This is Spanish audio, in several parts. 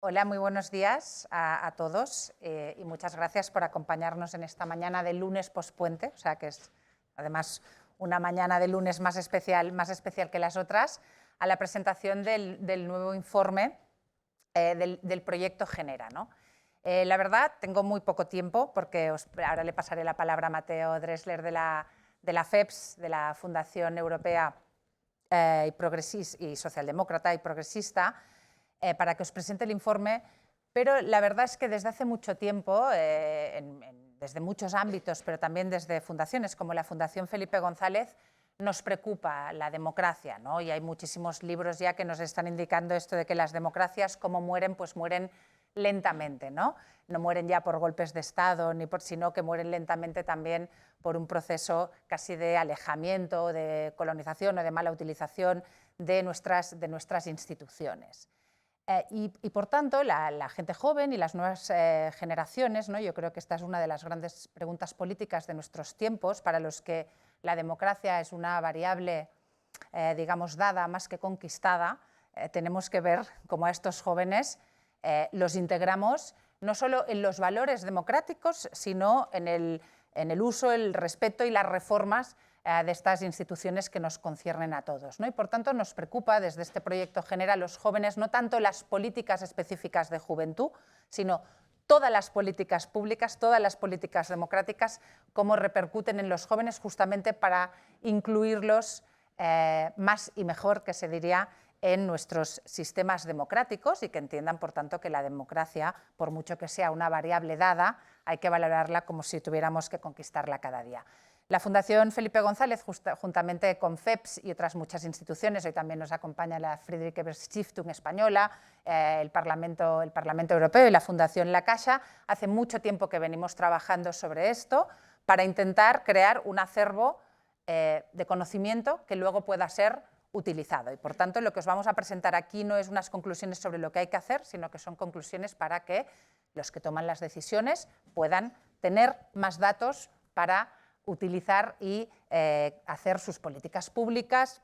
Hola, muy buenos días a todos y muchas gracias por acompañarnos en esta mañana de lunes pospuente, o sea que es además una mañana de lunes más especial que las otras, a la presentación del nuevo informe del proyecto Genera, ¿no? La verdad, tengo muy poco tiempo porque ahora le pasaré la palabra a Mateo Dressler de la FEPS, de la Fundación Europea y Socialdemócrata y Progresista, para que os presente el informe, pero la verdad es que desde hace mucho tiempo, desde muchos ámbitos, pero también desde fundaciones como la Fundación Felipe González, nos preocupa la democracia, ¿no? Y hay muchísimos libros ya que nos están indicando esto de que las democracias, como mueren, pues mueren lentamente, ¿no? No mueren ya por golpes de Estado, sino que mueren lentamente también por un proceso casi de alejamiento, de colonización o de mala utilización de nuestras instituciones. Y por tanto, la gente joven y las nuevas generaciones, ¿no? Yo creo que esta es una de las grandes preguntas políticas de nuestros tiempos, para los que la democracia es una variable, digamos, dada más que conquistada. Tenemos que ver cómo a estos jóvenes los integramos no solo en los valores democráticos, sino en el uso, el respeto y las reformas de estas instituciones que nos conciernen a todos, ¿no? Y por tanto nos preocupa desde este proyecto Genera a los jóvenes no tanto las políticas específicas de juventud, sino todas las políticas públicas, todas las políticas democráticas, cómo repercuten en los jóvenes justamente para incluirlos más y mejor, que se diría, en nuestros sistemas democráticos y que entiendan, por tanto, que la democracia, por mucho que sea una variable dada, hay que valorarla como si tuviéramos que conquistarla cada día. La Fundación Felipe González, juntamente con FEPS y otras muchas instituciones, hoy también nos acompaña la Friedrich Ebert Stiftung española, el Parlamento Europeo y la Fundación La Caixa, hace mucho tiempo que venimos trabajando sobre esto para intentar crear un acervo de conocimiento que luego pueda ser utilizado. Y por tanto, lo que os vamos a presentar aquí no es unas conclusiones sobre lo que hay que hacer, sino que son conclusiones para que los que toman las decisiones puedan tener más datos para utilizar y hacer sus políticas públicas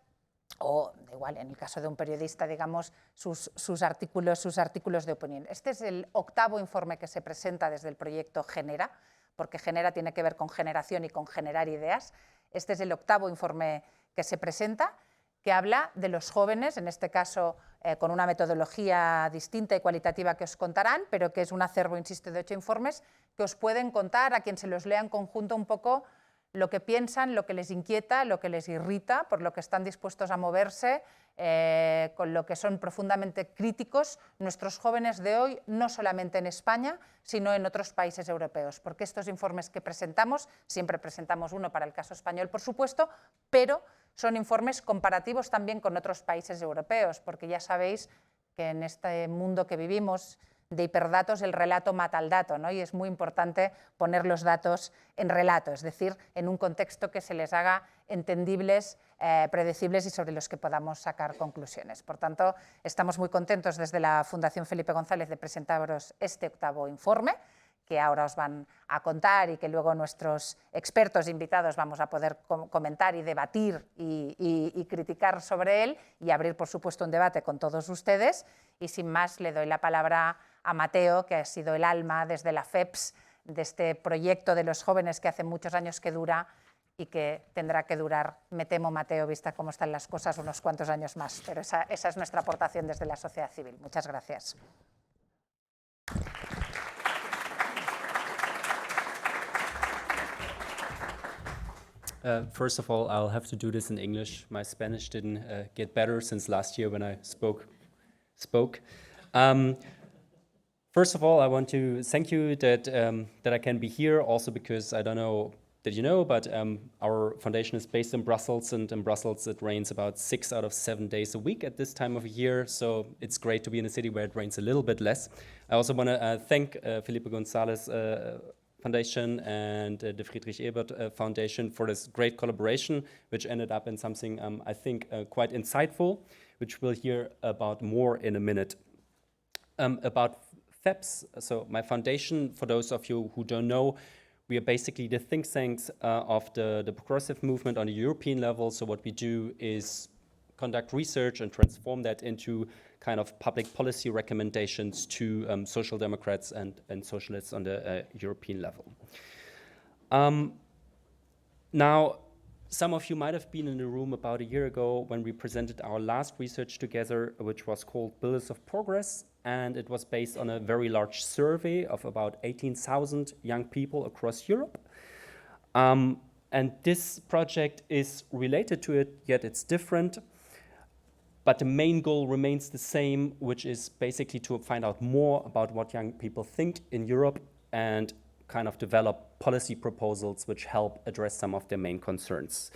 o, igual, en el caso de un periodista, digamos, sus artículos de opinión. Este es el octavo informe que se presenta desde el proyecto Genera, porque Genera tiene que ver con generación y con generar ideas. Este es el octavo informe que se presenta, que habla de los jóvenes, en este caso con una metodología distinta y cualitativa que os contarán, pero que es un acervo, insisto, de 8 informes que os pueden contar, a quien se los lea en conjunto, un poco lo que piensan, lo que les inquieta, lo que les irrita, por lo que están dispuestos a moverse, con lo que son profundamente críticos nuestros jóvenes de hoy, no solamente en España, sino en otros países europeos. Porque estos informes que presentamos, siempre presentamos uno para el caso español, por supuesto, pero son informes comparativos también con otros países europeos, porque ya sabéis que en este mundo que vivimos de hiperdatos el relato mata al dato, ¿no? Y es muy importante poner los datos en relato, es decir, en un contexto que se les haga entendibles, predecibles y sobre los que podamos sacar conclusiones. Por tanto, estamos muy contentos desde la Fundación Felipe González de presentaros este octavo informe, que ahora os van a contar y que luego nuestros expertos invitados vamos a poder comentar y debatir y criticar sobre él y abrir, por supuesto, un debate con todos ustedes. Y sin más, le doy la palabra a Mateo, que ha sido el alma desde la FEPS de este proyecto de los jóvenes que hace muchos años que dura y que tendrá que durar, me temo, Mateo, vista cómo están las cosas, unos cuantos años más. Pero esa es nuestra aportación desde la sociedad civil. Muchas gracias. First of all, I'll have to do this in English. My Spanish didn't get better since last year when I spoke. First of all, I want to thank you that I can be here, also because I don't know that you know, but our foundation is based in Brussels, and in Brussels it rains about 6 out of 7 days a week at this time of year, so it's great to be in a city where it rains a little bit less. I also want to thank Felipe González Foundation and the Friedrich Ebert Foundation for this great collaboration, which ended up in something I think quite insightful, which we'll hear about more in a minute. About FEPS, so my foundation, for those of you who don't know, we are basically the think tanks of the progressive movement on the European level. So what we do is conduct research and transform that into kind of public policy recommendations to social democrats and socialists on the European level. Now, some of you might have been in the room about a year ago when we presented our last research together, which was called Builders of Progress, and it was based on a very large survey of about 18,000 young people across Europe. And this project is related to it, yet it's different. But the main goal remains the same, which is basically to find out more about what young people think in Europe and kind of develop policy proposals which help address some of their main concerns.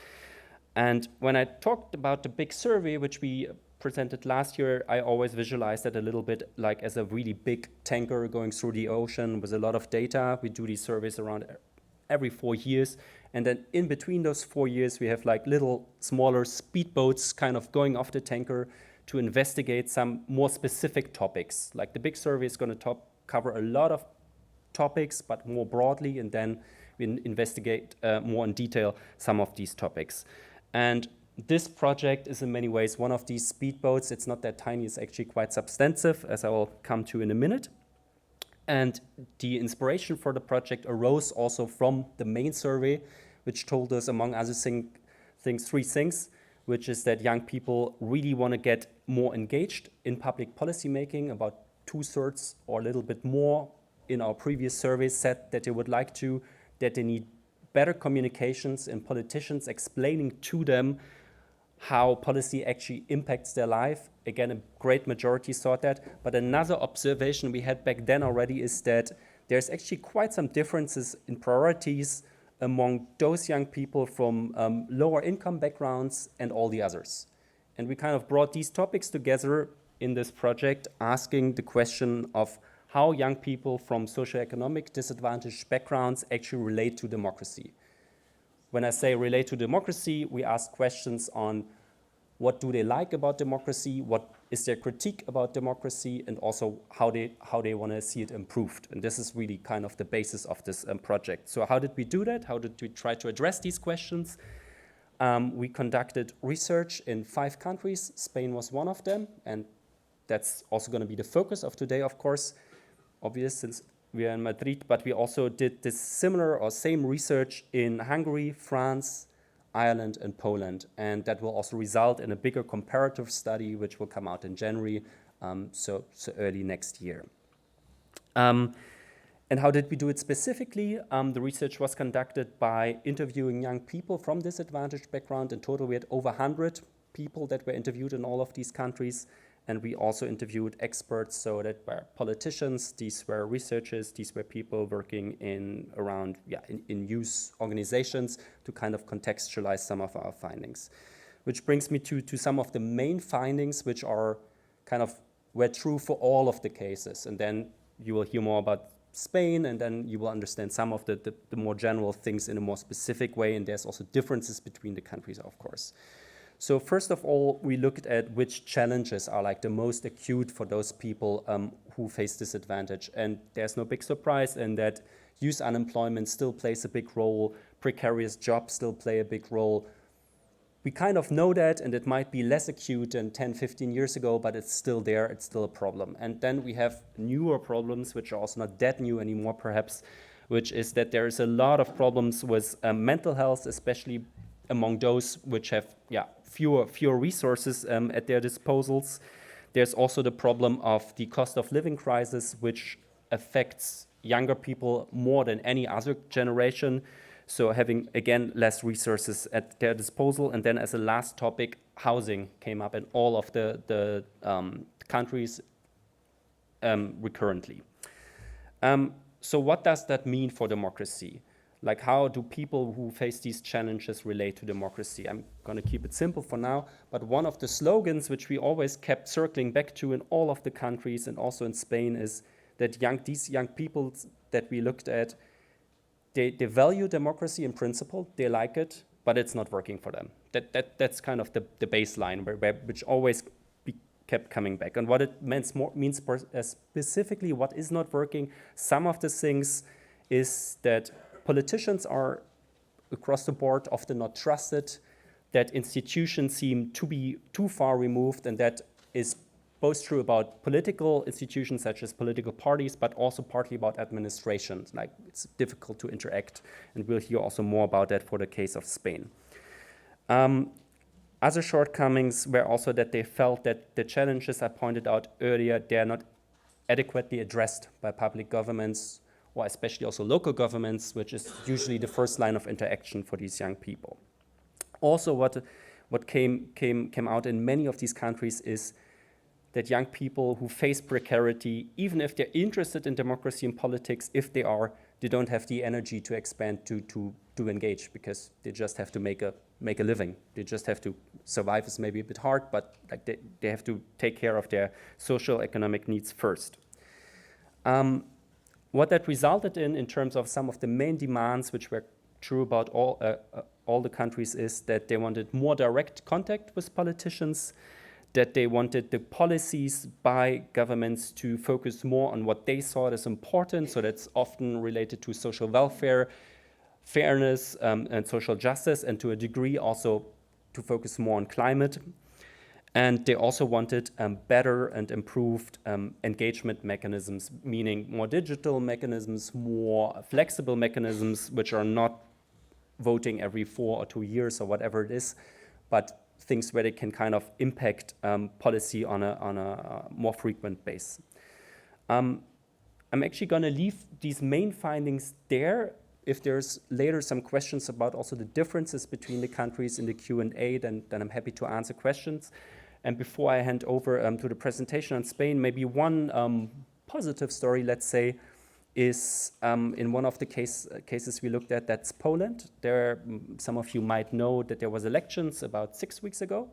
And when I talked about the big survey, which we presented last year, I always visualized it a little bit like as a really big tanker going through the ocean with a lot of data. We do these surveys around every 4 years. And then in between those 4 years, we have like little smaller speedboats kind of going off the tanker to investigate some more specific topics. Like the big survey is going to cover a lot of topics, but more broadly, and then we investigate more in detail some of these topics. And this project is in many ways one of these speedboats. It's not that tiny, it's actually quite substantive, as I will come to in a minute. And the inspiration for the project arose also from the main survey, which told us, among other things, 3 things, which is that young people really want to get more engaged in public policy making. About 2/3 or a little bit more in our previous survey said that they would like to, that they need better communications and politicians explaining to them how policy actually impacts their life. Again, a great majority thought that. But another observation we had back then already is that there's actually quite some differences in priorities among those young people from lower income backgrounds and all the others. And we kind of brought these topics together in this project, asking the question of how young people from socioeconomic disadvantaged backgrounds actually relate to democracy. When I say relate to democracy, we ask questions on what do they like about democracy, what is their critique about democracy, and also how they want to see it improved. And this is really kind of the basis of this project. So how did we do that? How did we try to address these questions? We conducted research in 5 countries. Spain was one of them, and that's also going to be the focus of today, of course, obvious since we are in Madrid, but we also did this similar or same research in Hungary, France, Ireland, and Poland. And that will also result in a bigger comparative study, which will come out in January, so early next year. And how did we do it specifically? The research was conducted by interviewing young people from disadvantaged background. In total, we had over 100 people that were interviewed in all of these countries. And we also interviewed experts, so that were politicians, these were researchers, these were people working in youth organizations to kind of contextualize some of our findings. Which brings me to some of the main findings, which are kind of were true for all of the cases. And then you will hear more about Spain, and then you will understand some of the more general things in a more specific way. And there's also differences between the countries, of course. So first of all, we looked at which challenges are like the most acute for those people who face disadvantage. And there's no big surprise in that youth unemployment still plays a big role, precarious jobs still play a big role. We kind of know that, and it might be less acute than 10, 15 years ago, but it's still there, it's still a problem. And then we have newer problems, which are also not that new anymore, perhaps, which is that there is a lot of problems with mental health, especially among those which have fewer resources at their disposals. There's also the problem of the cost of living crisis, which affects younger people more than any other generation. So having, again, less resources at their disposal. And then as a last topic, housing came up in all of the countries recurrently. So what does that mean for democracy? Like, how do people who face these challenges relate to democracy? I'm going to keep it simple for now, but one of the slogans which we always kept circling back to in all of the countries and also in Spain is that these young people that we looked at, they value democracy in principle, they like it, but it's not working for them. That's kind of the baseline which always kept coming back. And what it means specifically what is not working, some of the things is that politicians are, across the board, often not trusted. that institutions seem to be too far removed, and that is both true about political institutions such as political parties, but also partly about administrations. Like, it's difficult to interact, and we'll hear also more about that for the case of Spain. Other shortcomings were also that they felt that the challenges I pointed out earlier, they are not adequately addressed by public governments, or especially also local governments, which is usually the first line of interaction for these young people. Also, what came out in many of these countries is that young people who face precarity, even if they're interested in democracy and politics, if they don't have the energy to expand, to engage, because they just have to make a living. They just have to survive. Is maybe a bit hard, but like they have to take care of their social economic needs first. What that resulted in terms of some of the main demands, which were true about all the countries, is that they wanted more direct contact with politicians, that they wanted the policies by governments to focus more on what they saw as important, so that's often related to social welfare, fairness, and social justice, and to a degree also to focus more on climate. And they also wanted better and improved engagement mechanisms, meaning more digital mechanisms, more flexible mechanisms, which are not voting every 4 or 2 years or whatever it is, but things where they can kind of impact policy on a more frequent base. I'm actually going to leave these main findings there. If there's later some questions about also the differences between the countries in the Q&A, then I'm happy to answer questions. And before I hand over to the presentation on Spain, maybe one positive story, let's say, is in one of the cases we looked at, that's Poland. There, some of you might know that there was elections about 6 weeks ago.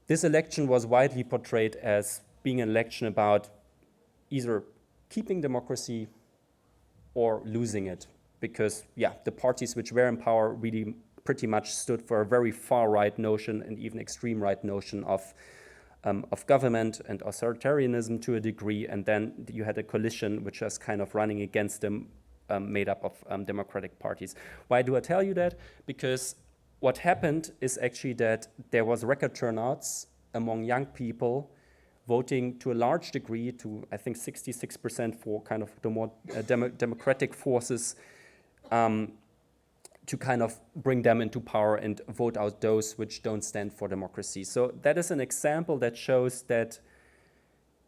This election was widely portrayed as being an election about either keeping democracy or losing it, because the parties which were in power really pretty much stood for a very far-right notion and even extreme right notion of government and authoritarianism to a degree, and then you had a coalition which was kind of running against them, made up of democratic parties. Why do I tell you that? Because what happened is actually that there was record turnouts among young people voting to a large degree, to I think 66% for kind of the more democratic forces, to kind of bring them into power and vote out those which don't stand for democracy. So that is an example that shows that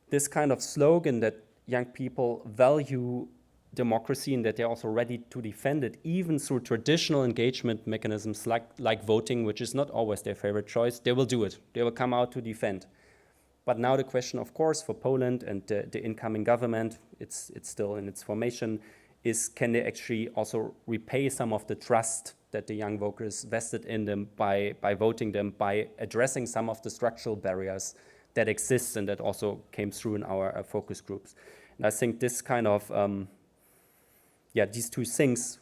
this kind of slogan that young people value democracy and that they're also ready to defend it, even through traditional engagement mechanisms like voting, which is not always their favorite choice, they will do it. They will come out to defend. But now the question, of course, for Poland and the incoming government, it's still in its formation, is can they actually also repay some of the trust that the young voters vested in them by voting them, by addressing some of the structural barriers that exist and that also came through in our focus groups. And I think this kind of, these two things,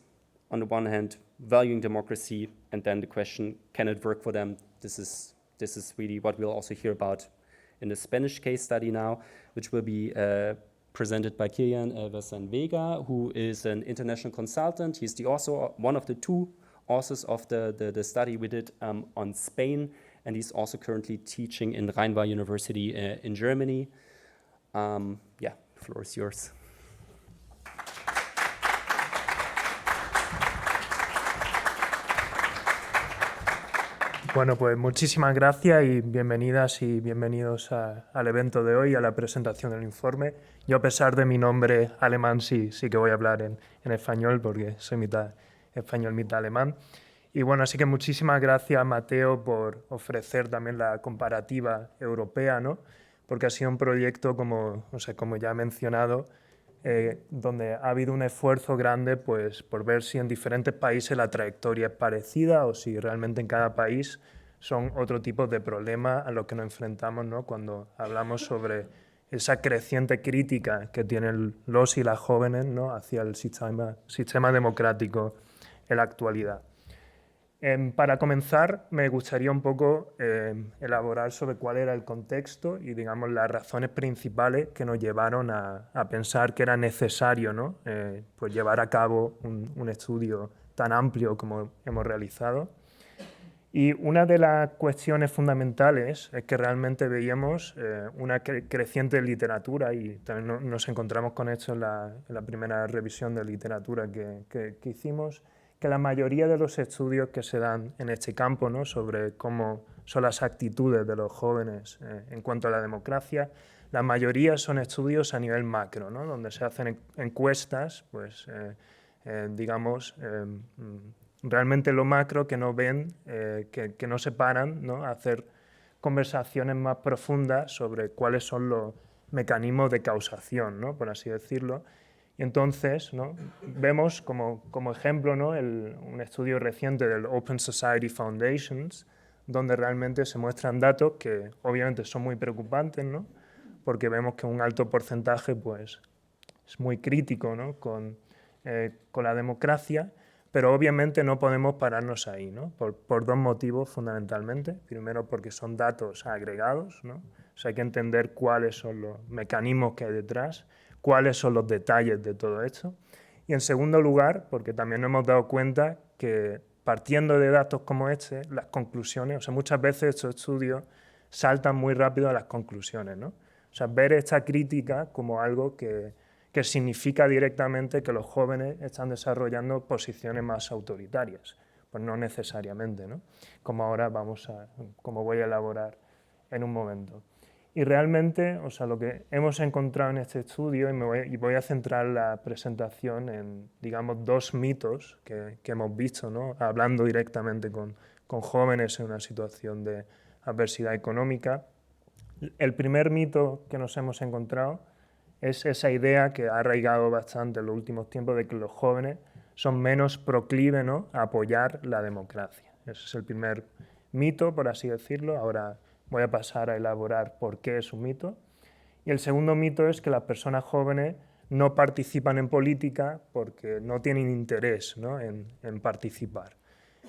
on the one hand, valuing democracy, and then the question, can it work for them? This is really what we'll also hear about in the Spanish case study now, which will be presented by Kilian Versan Vega, who is an international consultant. He's the author, one of the 2 authors of the study we did on Spain, and he's also currently teaching in Rhein-Waal University in Germany. The floor is yours. Bueno, pues muchísimas gracias y bienvenidas y bienvenidos al evento de hoy, a la presentación del informe. Yo, a pesar de mi nombre alemán, sí que voy a hablar en español, porque soy mitad español, mitad alemán. Y bueno, así que muchísimas gracias, Mateo, por ofrecer también la comparativa europea, ¿no? Porque ha sido un proyecto, como ya he mencionado, donde ha habido un esfuerzo grande pues, por ver si en diferentes países la trayectoria es parecida o si realmente en cada país son otro tipo de problemas a los que nos enfrentamos, ¿no? Cuando hablamos sobre esa creciente crítica que tienen los y las jóvenes, ¿no? Hacia el sistema democrático en la actualidad. Para comenzar, me gustaría un poco elaborar sobre cuál era el contexto y, digamos, las razones principales que nos llevaron a pensar que era necesario, ¿no? Pues llevar a cabo un estudio tan amplio como hemos realizado. Y una de las cuestiones fundamentales es que realmente veíamos una creciente literatura, y también nos encontramos con esto en la primera revisión de literatura que hicimos, que la mayoría de los estudios que se dan en este campo, ¿no?, sobre cómo son las actitudes de los jóvenes en cuanto a la democracia, la mayoría son estudios a nivel macro, ¿no?, donde se hacen encuestas, pues, digamos, realmente lo macro, que no ven, que no se paran, ¿no?, a hacer conversaciones más profundas sobre cuáles son los mecanismos de causación, ¿no?, por así decirlo. Y entonces, ¿no?, vemos como ejemplo, ¿no?, un estudio reciente del Open Society Foundations, donde realmente se muestran datos que obviamente son muy preocupantes, ¿no?, porque vemos que un alto porcentaje, pues, es muy crítico, ¿no?, con la democracia, pero obviamente no podemos pararnos ahí, ¿no?, por dos motivos fundamentalmente. Primero, porque son datos agregados, ¿no?, o sea, hay que entender cuáles son los mecanismos que hay detrás, cuáles son los detalles de todo esto. Y en segundo lugar, porque también nos hemos dado cuenta que partiendo de datos como este, las conclusiones, o sea, muchas veces estos estudios saltan muy rápido a las conclusiones, ¿no? O sea, ver esta crítica como algo que significa directamente que los jóvenes están desarrollando posiciones más autoritarias. Pues no necesariamente, ¿no?, como ahora como voy a elaborar en un momento. Y realmente, o sea, lo que hemos encontrado en este estudio, y voy a centrar la presentación en, digamos, dos mitos que hemos visto, ¿no?, hablando directamente con jóvenes en una situación de adversidad económica. El primer mito que nos hemos encontrado es esa idea que ha arraigado bastante en los últimos tiempos de que los jóvenes son menos proclives, ¿no?, a apoyar la democracia. Ese es el primer mito, por así decirlo. Ahora voy a pasar a elaborar por qué es un mito. Y el segundo mito es que las personas jóvenes no participan en política porque no tienen interés, ¿no?, en participar.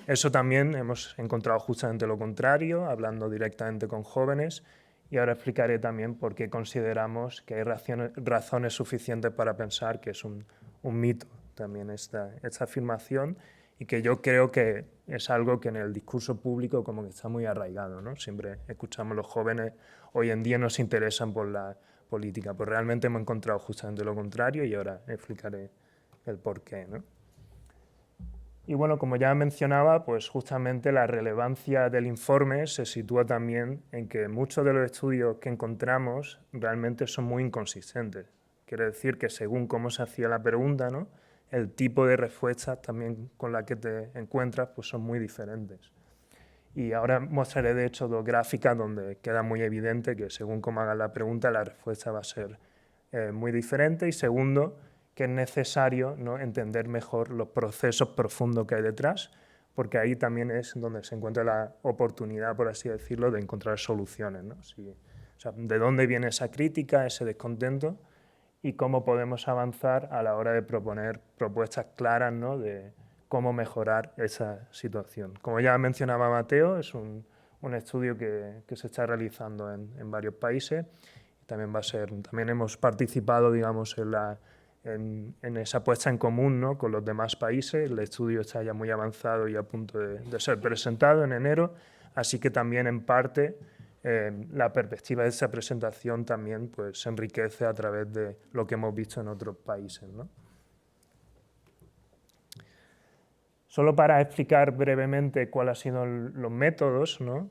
Eso también hemos encontrado justamente lo contrario, hablando directamente con jóvenes, y ahora explicaré también por qué consideramos que hay razones suficientes para pensar que es un mito también esta afirmación, y que yo creo que es algo que en el discurso público como que está muy arraigado, ¿no? Siempre escuchamos los jóvenes hoy en día no se interesan por la política, pues realmente hemos encontrado justamente lo contrario, y ahora explicaré el por qué, ¿no? Y bueno, como ya mencionaba, pues justamente la relevancia del informe se sitúa también en que muchos de los estudios que encontramos realmente son muy inconsistentes. Quiere decir que según cómo se hacía la pregunta, ¿no?, el tipo de respuestas también con la que te encuentras pues son muy diferentes. Y ahora mostraré de hecho dos gráficas donde queda muy evidente que según cómo hagas la pregunta la respuesta va a ser muy diferente. Y segundo, que es necesario, ¿no?, entender mejor los procesos profundos que hay detrás, porque ahí también es donde se encuentra la oportunidad, por así decirlo, de encontrar soluciones, ¿no? O sea, de dónde viene esa crítica, ese descontento, y cómo podemos avanzar a la hora de proponer propuestas claras, ¿no?, de cómo mejorar esa situación. Como ya mencionaba Mateo, es un estudio que se está realizando en varios países. También hemos participado, digamos, en esa puesta en común, ¿no?, con los demás países. El estudio está ya muy avanzado y a punto de ser presentado en enero, así que también en parte la perspectiva de esa presentación también pues, se enriquece a través de lo que hemos visto en otros países, ¿no? Solo para explicar brevemente cuáles han sido los métodos, ¿no?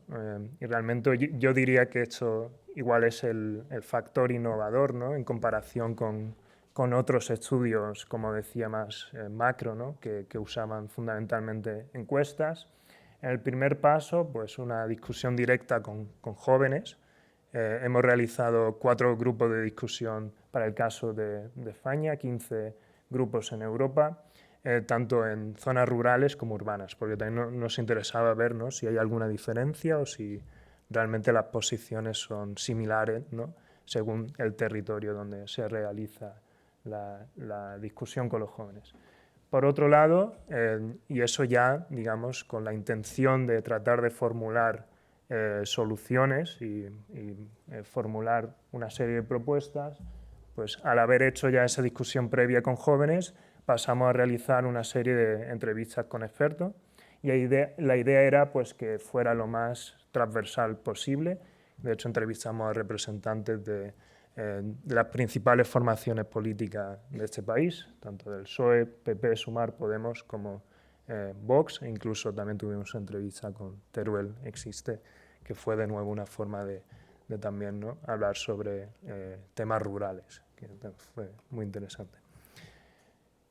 Y realmente yo diría que esto igual es el factor innovador, ¿no?, en comparación con otros estudios, como decía, más macro, ¿no?, que usaban fundamentalmente encuestas. En el primer paso, pues una discusión directa con jóvenes. Hemos realizado 4 grupos de discusión para el caso de España, 15 grupos en Europa, tanto en zonas rurales como urbanas, porque también nos interesaba ver, ¿no?, si hay alguna diferencia o si realmente las posiciones son similares, ¿no?, según el territorio donde se realiza la discusión con los jóvenes. Por otro lado, y eso ya, digamos, con la intención de tratar de formular soluciones y formular una serie de propuestas, pues al haber hecho ya esa discusión previa con jóvenes, pasamos a realizar una serie de entrevistas con expertos, y la idea era pues, que fuera lo más transversal posible. De hecho, entrevistamos a representantes de las principales formaciones políticas de este país, tanto del PSOE, PP, Sumar, Podemos, como Vox, e incluso también tuvimos una entrevista con Teruel Existe, que fue de nuevo una forma de también, ¿no?, hablar sobre temas rurales, que fue muy interesante.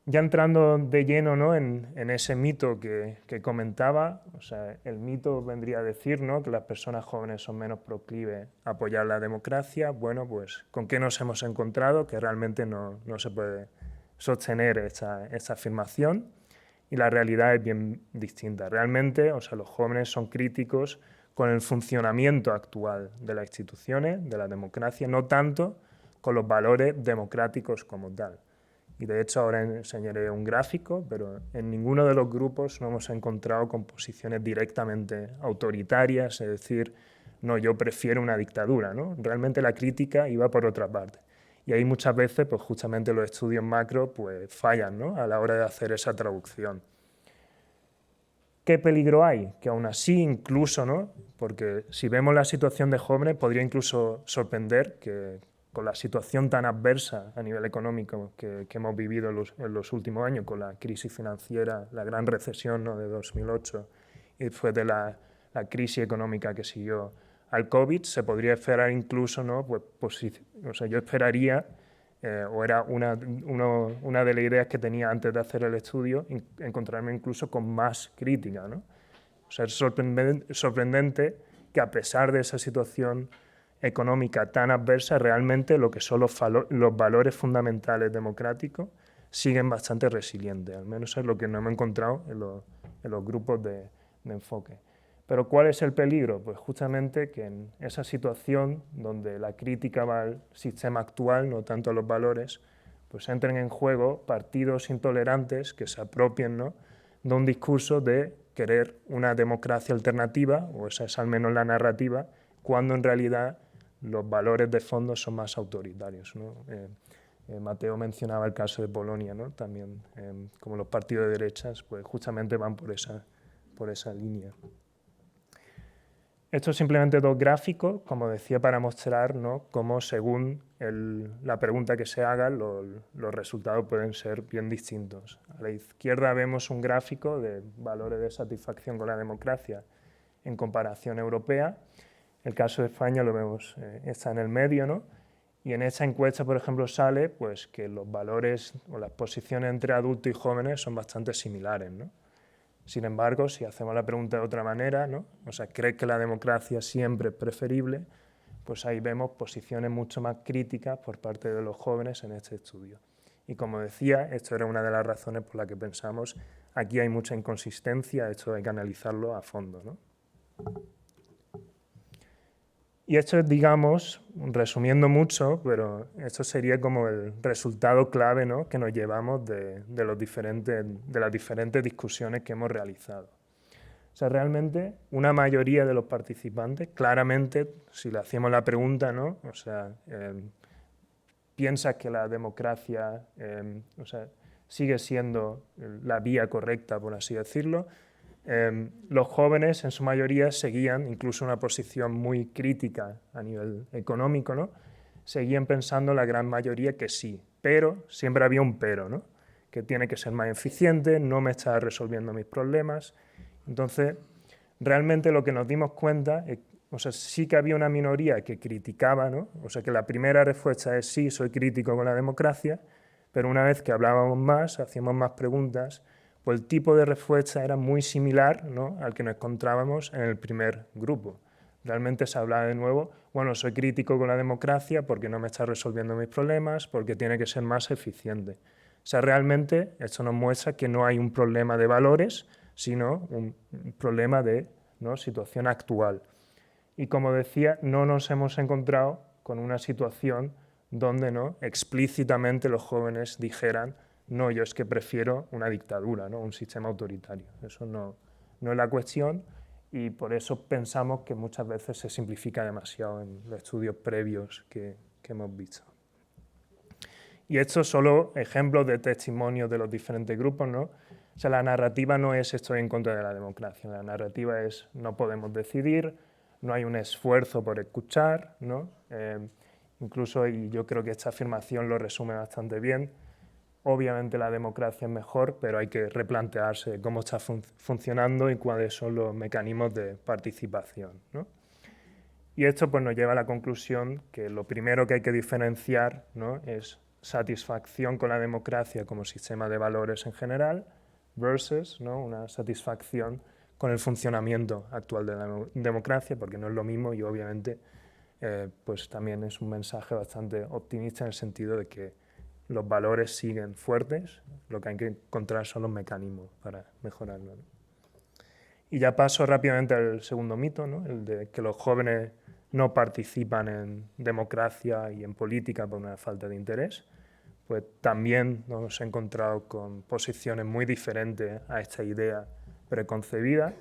Ya entrando de lleno, ¿no?, en ese mito que comentaba, o sea, el mito vendría a decir, ¿no?, que las personas jóvenes son menos proclives a apoyar la democracia. Bueno, pues ¿con qué nos hemos encontrado? Que realmente no se puede sostener esta afirmación, y la realidad es bien distinta. Realmente, o sea, los jóvenes son críticos con el funcionamiento actual de las instituciones, de la democracia, no tanto con los valores democráticos como tal. Y de hecho ahora enseñaré un gráfico, pero en ninguno de los grupos nos hemos encontrado con posiciones directamente autoritarias, es decir, no, yo prefiero una dictadura, ¿no? Realmente la crítica iba por otra parte. Y ahí muchas veces, pues justamente los estudios macro pues fallan, ¿no?, a la hora de hacer esa traducción. ¿Qué peligro hay? Que aún así, incluso, ¿no?, porque si vemos la situación de jóvenes, podría incluso sorprender que con la situación tan adversa a nivel económico que hemos vivido en los últimos años, con la crisis financiera, la gran recesión, ¿no?, de 2008, y después de la crisis económica que siguió al COVID, se podría esperar incluso, ¿no?, pues, o sea, yo esperaría, o era una de las ideas que tenía antes de hacer el estudio, encontrarme incluso con más crítica, ¿no? O sea, es sorprendente que a pesar de esa situación económica tan adversa, realmente lo que son los valores fundamentales democráticos siguen bastante resilientes, al menos es lo que nos hemos encontrado en los grupos de enfoque. Pero ¿cuál es el peligro? Pues justamente que en esa situación donde la crítica va al sistema actual, no tanto a los valores, pues entren en juego partidos intolerantes que se apropien, ¿no?, de un discurso de querer una democracia alternativa, o esa es al menos la narrativa, cuando en realidad los valores de fondo son más autoritarios, ¿no? Mateo mencionaba el caso de Polonia, ¿no?, también, como los partidos de derechas pues justamente van por esa línea. Estos simplemente dos gráficos, como decía, para mostrar, ¿no?, cómo según la pregunta que se haga, los resultados pueden ser bien distintos. A la izquierda vemos un gráfico de valores de satisfacción con la democracia en comparación europea. El caso de España lo vemos, está en el medio, ¿no? Y en esta encuesta, por ejemplo, sale pues, que los valores o las posiciones entre adultos y jóvenes son bastante similares, ¿no? Sin embargo, si hacemos la pregunta de otra manera, ¿no?, o sea, ¿crees que la democracia siempre es preferible? Pues ahí vemos posiciones mucho más críticas por parte de los jóvenes en este estudio. Y como decía, esto era una de las razones por las que pensamos aquí hay mucha inconsistencia, esto hay que analizarlo a fondo, ¿no? Y esto es, digamos, resumiendo mucho, pero esto sería como el resultado clave, ¿no?, que nos llevamos de las diferentes discusiones que hemos realizado. O sea, realmente una mayoría de los participantes, claramente, si le hacemos la pregunta, ¿no?, o sea, ¿piensas que la democracia o sea, sigue siendo la vía correcta, por así decirlo? Los jóvenes en su mayoría seguían incluso una posición muy crítica a nivel económico, ¿no? Seguían pensando la gran mayoría que sí, pero siempre había un pero, ¿no?, que tiene que ser más eficiente, no me está resolviendo mis problemas. Entonces, realmente lo que nos dimos cuenta, o sea, sí que había una minoría que criticaba, ¿no? O sea, que la primera respuesta es sí, soy crítico con la democracia, pero una vez que hablábamos más, hacíamos más preguntas, pues el tipo de respuesta era muy similar, ¿no?, al que nos encontrábamos en el primer grupo. Realmente se hablaba de nuevo, bueno, soy crítico con la democracia porque no me está resolviendo mis problemas, porque tiene que ser más eficiente. O sea, realmente esto nos muestra que no hay un problema de valores, sino un problema de, ¿no?, situación actual. Y como decía, no nos hemos encontrado con una situación donde, ¿no?, explícitamente los jóvenes dijeran no, yo es que prefiero una dictadura, ¿no?, un sistema autoritario. Eso no es la cuestión, y por eso pensamos que muchas veces se simplifica demasiado en los estudios previos que hemos visto. Y estos son solo ejemplos de testimonios de los diferentes grupos, ¿no? O sea, la narrativa no es estoy en contra de la democracia, la narrativa es no podemos decidir, no hay un esfuerzo por escuchar, ¿no? Incluso, y yo creo que esta afirmación lo resume bastante bien, obviamente la democracia es mejor, pero hay que replantearse cómo está funcionando y cuáles son los mecanismos de participación, ¿no? Y esto pues, nos lleva a la conclusión que lo primero que hay que diferenciar, ¿no?, es satisfacción con la democracia como sistema de valores en general versus, ¿no?, una satisfacción con el funcionamiento actual de la democracia, porque no es lo mismo y obviamente pues también es un mensaje bastante optimista en el sentido de que los valores siguen fuertes, lo que hay que encontrar son los mecanismos para mejorarlo, ¿no? Y ya paso rápidamente al segundo mito, ¿no?, el de que los jóvenes no participan en democracia y en política por una falta de interés. Pues también nos hemos encontrado con posiciones muy diferentes a esta idea preconcebida.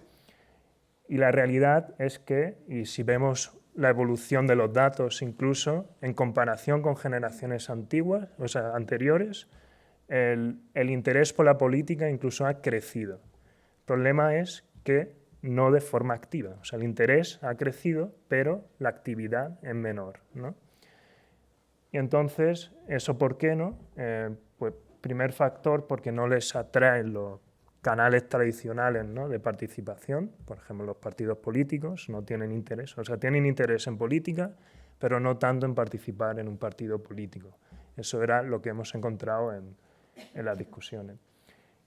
Y la realidad es que, y si vemos la evolución de los datos incluso en comparación con generaciones antiguas, o sea, anteriores, el interés por la política incluso ha crecido. El problema es que no de forma activa, o sea, el interés ha crecido, pero la actividad es menor, ¿no? Y entonces, ¿eso por qué no? Pues primer factor, porque no les atraen los canales tradicionales, ¿no?, de participación, por ejemplo, los partidos políticos no tienen interés, o sea, tienen interés en política, pero no tanto en participar en un partido político. Eso era lo que hemos encontrado en las discusiones.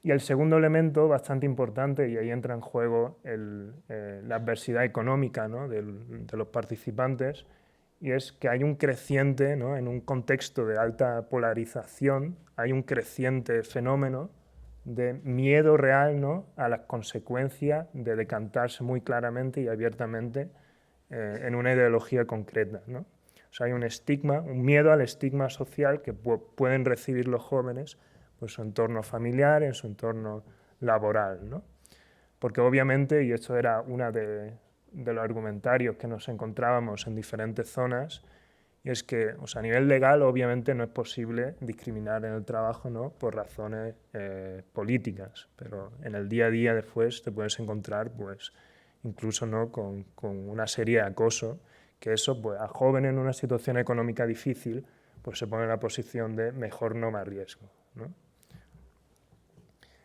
Y el segundo elemento, bastante importante, y ahí entra en juego la adversidad económica, ¿no?, de los participantes, y es que hay un creciente, ¿no?, en un contexto de alta polarización, hay un creciente fenómeno de miedo real, ¿no?, a las consecuencias de decantarse muy claramente y abiertamente en una ideología concreta, ¿no? O sea, hay un estigma, un miedo al estigma social que pueden recibir los jóvenes en su entorno familiar, en su entorno laboral, ¿no? Porque obviamente, y esto era uno de los argumentarios que nos encontrábamos en diferentes zonas, y es que, o sea, a nivel legal obviamente no es posible discriminar en el trabajo, ¿no?, por razones políticas, pero en el día a día después te puedes encontrar pues incluso, ¿no?, con una serie de acoso, que eso pues a jóvenes en una situación económica difícil pues se pone en la posición de mejor no me arriesgo, ¿no?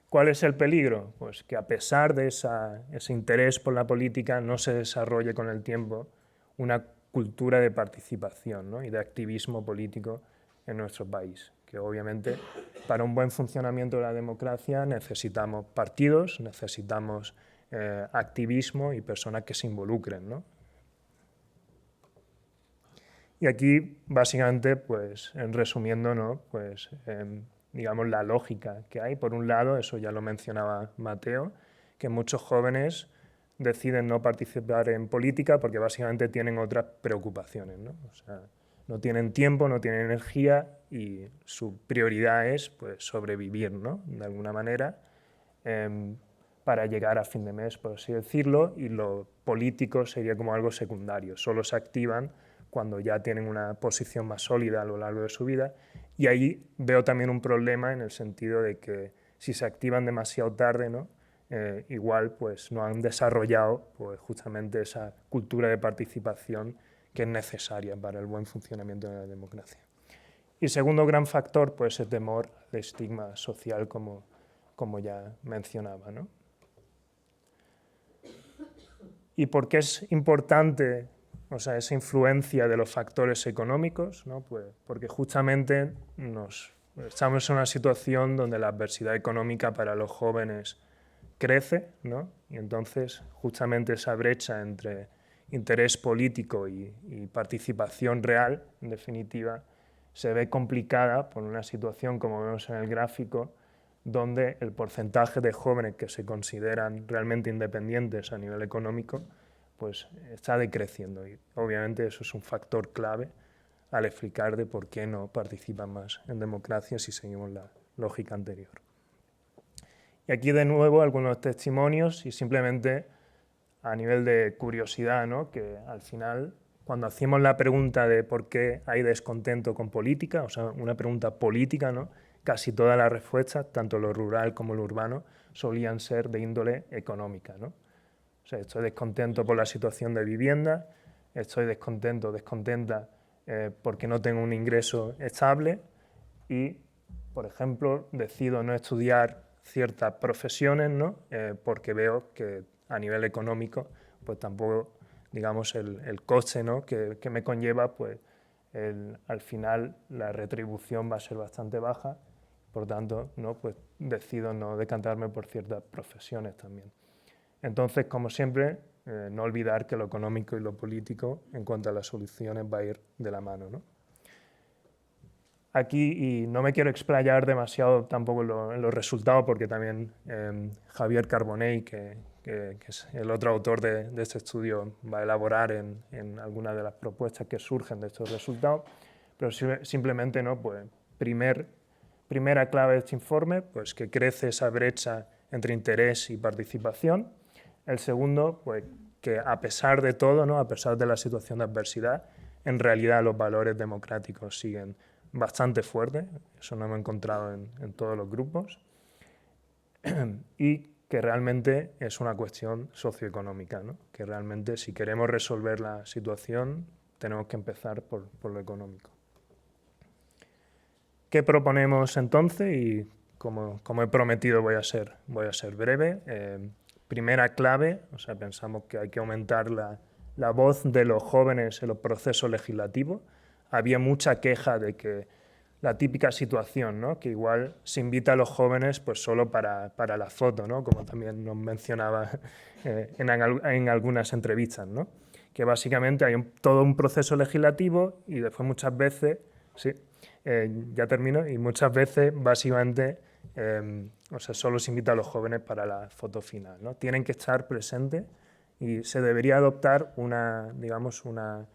¿Cuál es el peligro? Pues que a pesar de ese interés por la política no se desarrolle con el tiempo una cultura de participación, ¿no?, y de activismo político en nuestro país, que obviamente para un buen funcionamiento de la democracia necesitamos partidos, necesitamos activismo y personas que se involucren, ¿no? Y aquí, básicamente, pues, resumiendo, ¿no?, pues, digamos, la lógica que hay. Por un lado, eso ya lo mencionaba Mateo, que muchos jóvenes deciden no participar en política porque básicamente tienen otras preocupaciones, ¿no? O sea, no tienen tiempo, no tienen energía y su prioridad es pues, sobrevivir, ¿no?, de alguna manera, para llegar a fin de mes, por así decirlo, y lo político sería como algo secundario, solo se activan cuando ya tienen una posición más sólida a lo largo de su vida. Y ahí veo también un problema en el sentido de que si se activan demasiado tarde, ¿no?, igual pues, no han desarrollado pues, justamente esa cultura de participación que es necesaria para el buen funcionamiento de la democracia. Y segundo gran factor, pues el temor al estigma social, como ya mencionaba, ¿no? ¿Y por qué es importante, o sea, esa influencia de los factores económicos, ¿no? Pues porque justamente estamos en una situación donde la adversidad económica para los jóvenes crece, ¿no? Y entonces justamente esa brecha entre interés político y participación real, en definitiva, se ve complicada por una situación, como vemos en el gráfico, donde el porcentaje de jóvenes que se consideran realmente independientes a nivel económico pues está decreciendo y obviamente eso es un factor clave al explicar de por qué no participan más en democracia si seguimos la lógica anterior. Y aquí de nuevo algunos testimonios y simplemente a nivel de curiosidad, ¿no?, que al final cuando hacemos la pregunta de por qué hay descontento con política, o sea, una pregunta política, ¿no?, casi todas las respuestas, tanto lo rural como lo urbano, solían ser de índole económica, ¿no? O sea, estoy descontento por la situación de vivienda, estoy descontenta porque no tengo un ingreso estable y, por ejemplo, decido no estudiar ciertas profesiones, ¿no? Porque veo que a nivel económico, pues tampoco, digamos, el coste, ¿no? que me conlleva, pues al final la retribución va a ser bastante baja, por tanto, ¿no? Pues decido no decantarme por ciertas profesiones también. Entonces, como siempre, no olvidar que lo económico y lo político, en cuanto a las soluciones, va a ir de la mano, ¿no? Aquí, y no me quiero explayar demasiado tampoco en los resultados, porque también Javier Carbonell, que es el otro autor de este estudio, va a elaborar en algunas de las propuestas que surgen de estos resultados, pero simplemente, ¿no? Pues, primera clave de este informe, pues que crece esa brecha entre interés y participación. El segundo, pues que a pesar de todo, ¿no? A pesar de la situación de adversidad, en realidad los valores democráticos siguen bastante fuertes, eso no hemos encontrado en todos los grupos, y que realmente es una cuestión socioeconómica, ¿no? Que realmente si queremos resolver la situación tenemos que empezar por lo económico. ¿Qué proponemos entonces? Y como he prometido voy a ser breve. Primera clave, o sea, pensamos que hay que aumentar la voz de los jóvenes en los procesos legislativos. Había mucha queja de que la típica situación, ¿no? Que igual se invita a los jóvenes pues solo para la foto, ¿no? Como también nos mencionaba en algunas entrevistas, ¿no? Que básicamente hay todo un proceso legislativo y después muchas veces, sí, ya termino, y muchas veces básicamente o sea, solo se invita a los jóvenes para la foto final, ¿no? Tienen que estar presentes y se debería adoptar digamos, una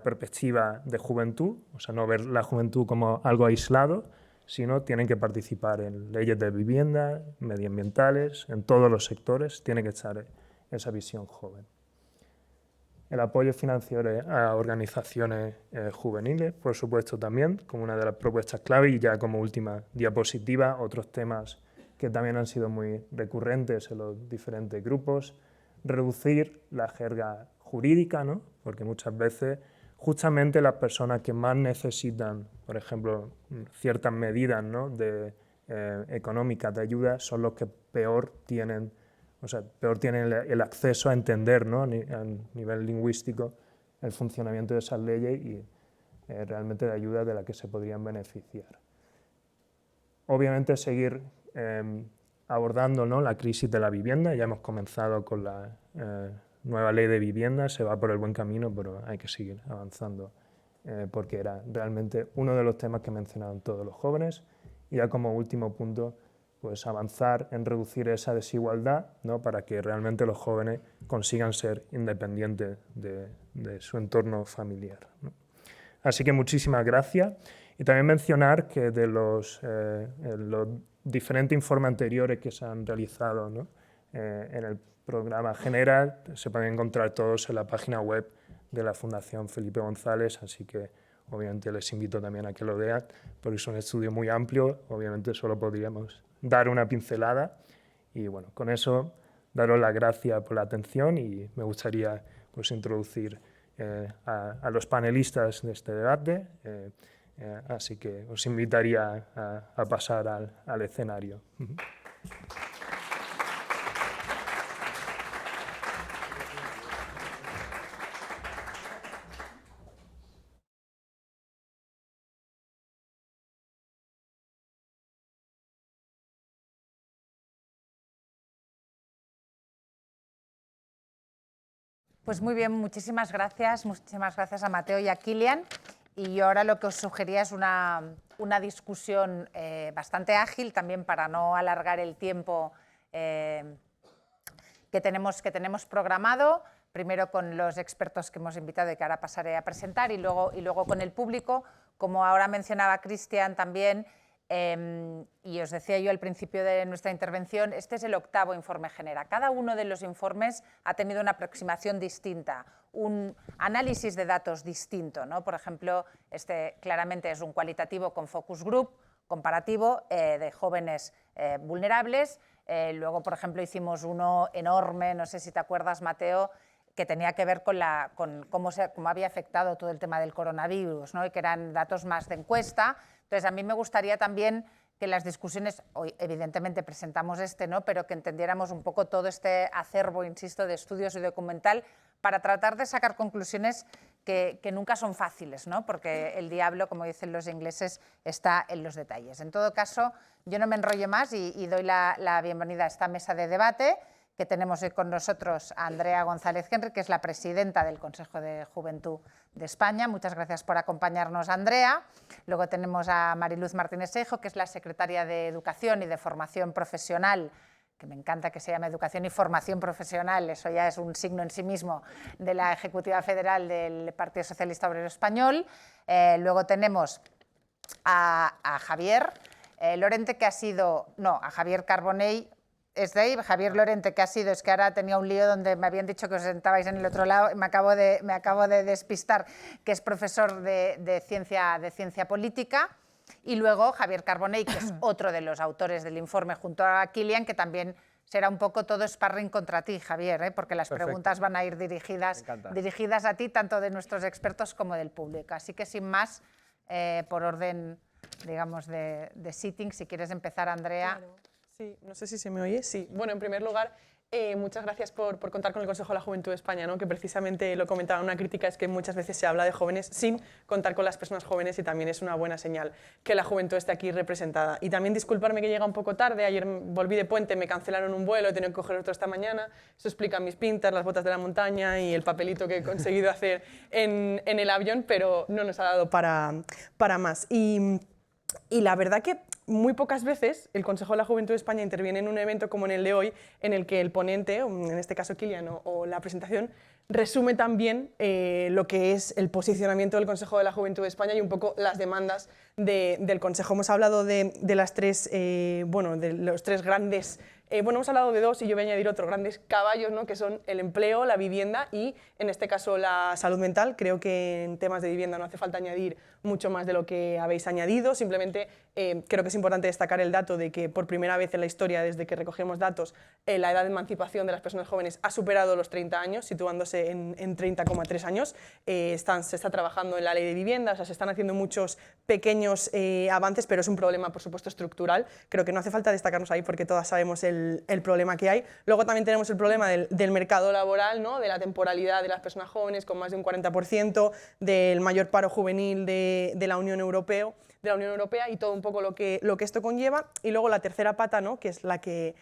perspectiva de juventud, o sea, no ver la juventud como algo aislado, sino tienen que participar en leyes de vivienda, medioambientales, en todos los sectores, tiene que estar esa visión joven. El apoyo financiero a organizaciones juveniles, por supuesto, también, como una de las propuestas clave, y ya como última diapositiva, otros temas que también han sido muy recurrentes en los diferentes grupos, reducir la jerga jurídica, ¿no? Porque muchas veces justamente las personas que más necesitan, por ejemplo, ciertas medidas, ¿no? Económicas de ayuda son los que peor tienen el acceso a entender, ¿no? A nivel lingüístico el funcionamiento de esas leyes y realmente de ayuda de la que se podrían beneficiar. Obviamente seguir abordando, ¿no? La crisis de la vivienda. Ya hemos comenzado con la nueva ley de vivienda, se va por el buen camino, pero hay que seguir avanzando porque era realmente uno de los temas que mencionaron todos los jóvenes. Y ya como último punto, pues avanzar en reducir esa desigualdad, ¿no? Para que realmente los jóvenes consigan ser independientes de su entorno familiar, ¿no? Así que muchísimas gracias. Y también mencionar que de los diferentes informes anteriores que se han realizado, ¿no? En el programa general, se pueden encontrar todos en la página web de la Fundación Felipe González, así que obviamente les invito también a que lo vean, porque es un estudio muy amplio, obviamente solo podríamos dar una pincelada. Y bueno, con eso daros las gracias por la atención y me gustaría pues introducir a los panelistas de este debate, así que os invitaría a pasar al escenario. Pues muy bien, muchísimas gracias a Mateo y a Kilian. Y yo ahora lo que os sugería es una discusión bastante ágil, también para no alargar el tiempo que tenemos programado, primero con los expertos que hemos invitado y que ahora pasaré a presentar, y luego con el público. Como ahora mencionaba Cristian también, y os decía yo al principio de nuestra intervención, este es el 8º informe Genera. Cada uno de los informes ha tenido una aproximación distinta, un análisis de datos distinto, ¿no? Por ejemplo, este claramente es un cualitativo con focus group, comparativo de jóvenes vulnerables. Luego, por ejemplo, hicimos uno enorme, no sé si te acuerdas, Mateo, que tenía que ver con cómo había afectado todo el tema del coronavirus, ¿no? Y que eran datos más de encuesta. Entonces, a mí me gustaría también que las discusiones, hoy evidentemente presentamos ¿no? Pero que entendiéramos un poco todo este acervo, insisto, de estudios y documental para tratar de sacar conclusiones que nunca son fáciles, ¿no? Porque el diablo, como dicen los ingleses, está en los detalles. En todo caso, yo no me enrollo más y doy la bienvenida a esta mesa de debate, que tenemos hoy con nosotros a Andrea González Henry, que es la presidenta del Consejo de Juventud de España. Muchas gracias por acompañarnos, Andrea. Luego tenemos a Mariluz Martínez Seijo, que es la secretaria de Educación y de Formación Profesional, que me encanta que se llame Educación y Formación Profesional, eso ya es un signo en sí mismo de la Ejecutiva Federal del Partido Socialista Obrero Español. Luego tenemos a Javier Lorente, que ha sido, no, a Javier Carbonell, Javier Lorente, que ha sido, es que ahora tenía un lío donde me habían dicho que os sentabais en el otro lado, me acabo de despistar, que es profesor de ciencia política. Y luego Javier Carbonell, que es otro de los autores del informe, junto a Kilian, que también será un poco todo sparring contra ti, Javier, porque las preguntas van a ir dirigidas a ti, tanto de nuestros expertos como del público. Así que sin más, por orden, digamos, de sitting, si quieres empezar, Andrea. Claro. Sí, no sé si se me oye. Sí. Bueno, en primer lugar, muchas gracias por contar con el Consejo de la Juventud de España, ¿no? Que precisamente lo comentaba, una crítica es que muchas veces se habla de jóvenes sin contar con las personas jóvenes y también es una buena señal que la juventud esté aquí representada. Y también disculparme que llega un poco tarde, ayer volví de puente, me cancelaron un vuelo, he tenido que coger otro esta mañana, eso explica mis pintas, las botas de la montaña y el papelito que he conseguido hacer en el avión, pero no nos ha dado para más. Y la verdad que muy pocas veces el Consejo de la Juventud de España interviene en un evento como en el de hoy, en el que el ponente, en este caso Kilian, o la presentación, resume también lo que es el posicionamiento del Consejo de la Juventud de España y un poco las demandas del Consejo. Hemos hablado de los tres grandes, hemos hablado de dos y yo voy a añadir otros grandes caballos, ¿no? Que son el empleo, la vivienda y, en este caso, la salud mental. Creo que en temas de vivienda no hace falta añadir mucho más de lo que habéis añadido, simplemente creo que es importante destacar el dato de que por primera vez en la historia, desde que recogemos datos, la edad de emancipación de las personas jóvenes ha superado los 30 años, situándose en 30,3 años. Se está trabajando en la ley de vivienda, o sea, se están haciendo muchos pequeños avances, pero es un problema, por supuesto, estructural. Creo que no hace falta destacarnos ahí porque todas sabemos el problema que hay. Luego también tenemos el problema del mercado laboral, ¿no? De la temporalidad de las personas jóvenes, con más de un 40%, del mayor paro juvenil de la Unión Europea y todo un poco lo que esto conlleva. Y luego la tercera pata, ¿no? Que es la que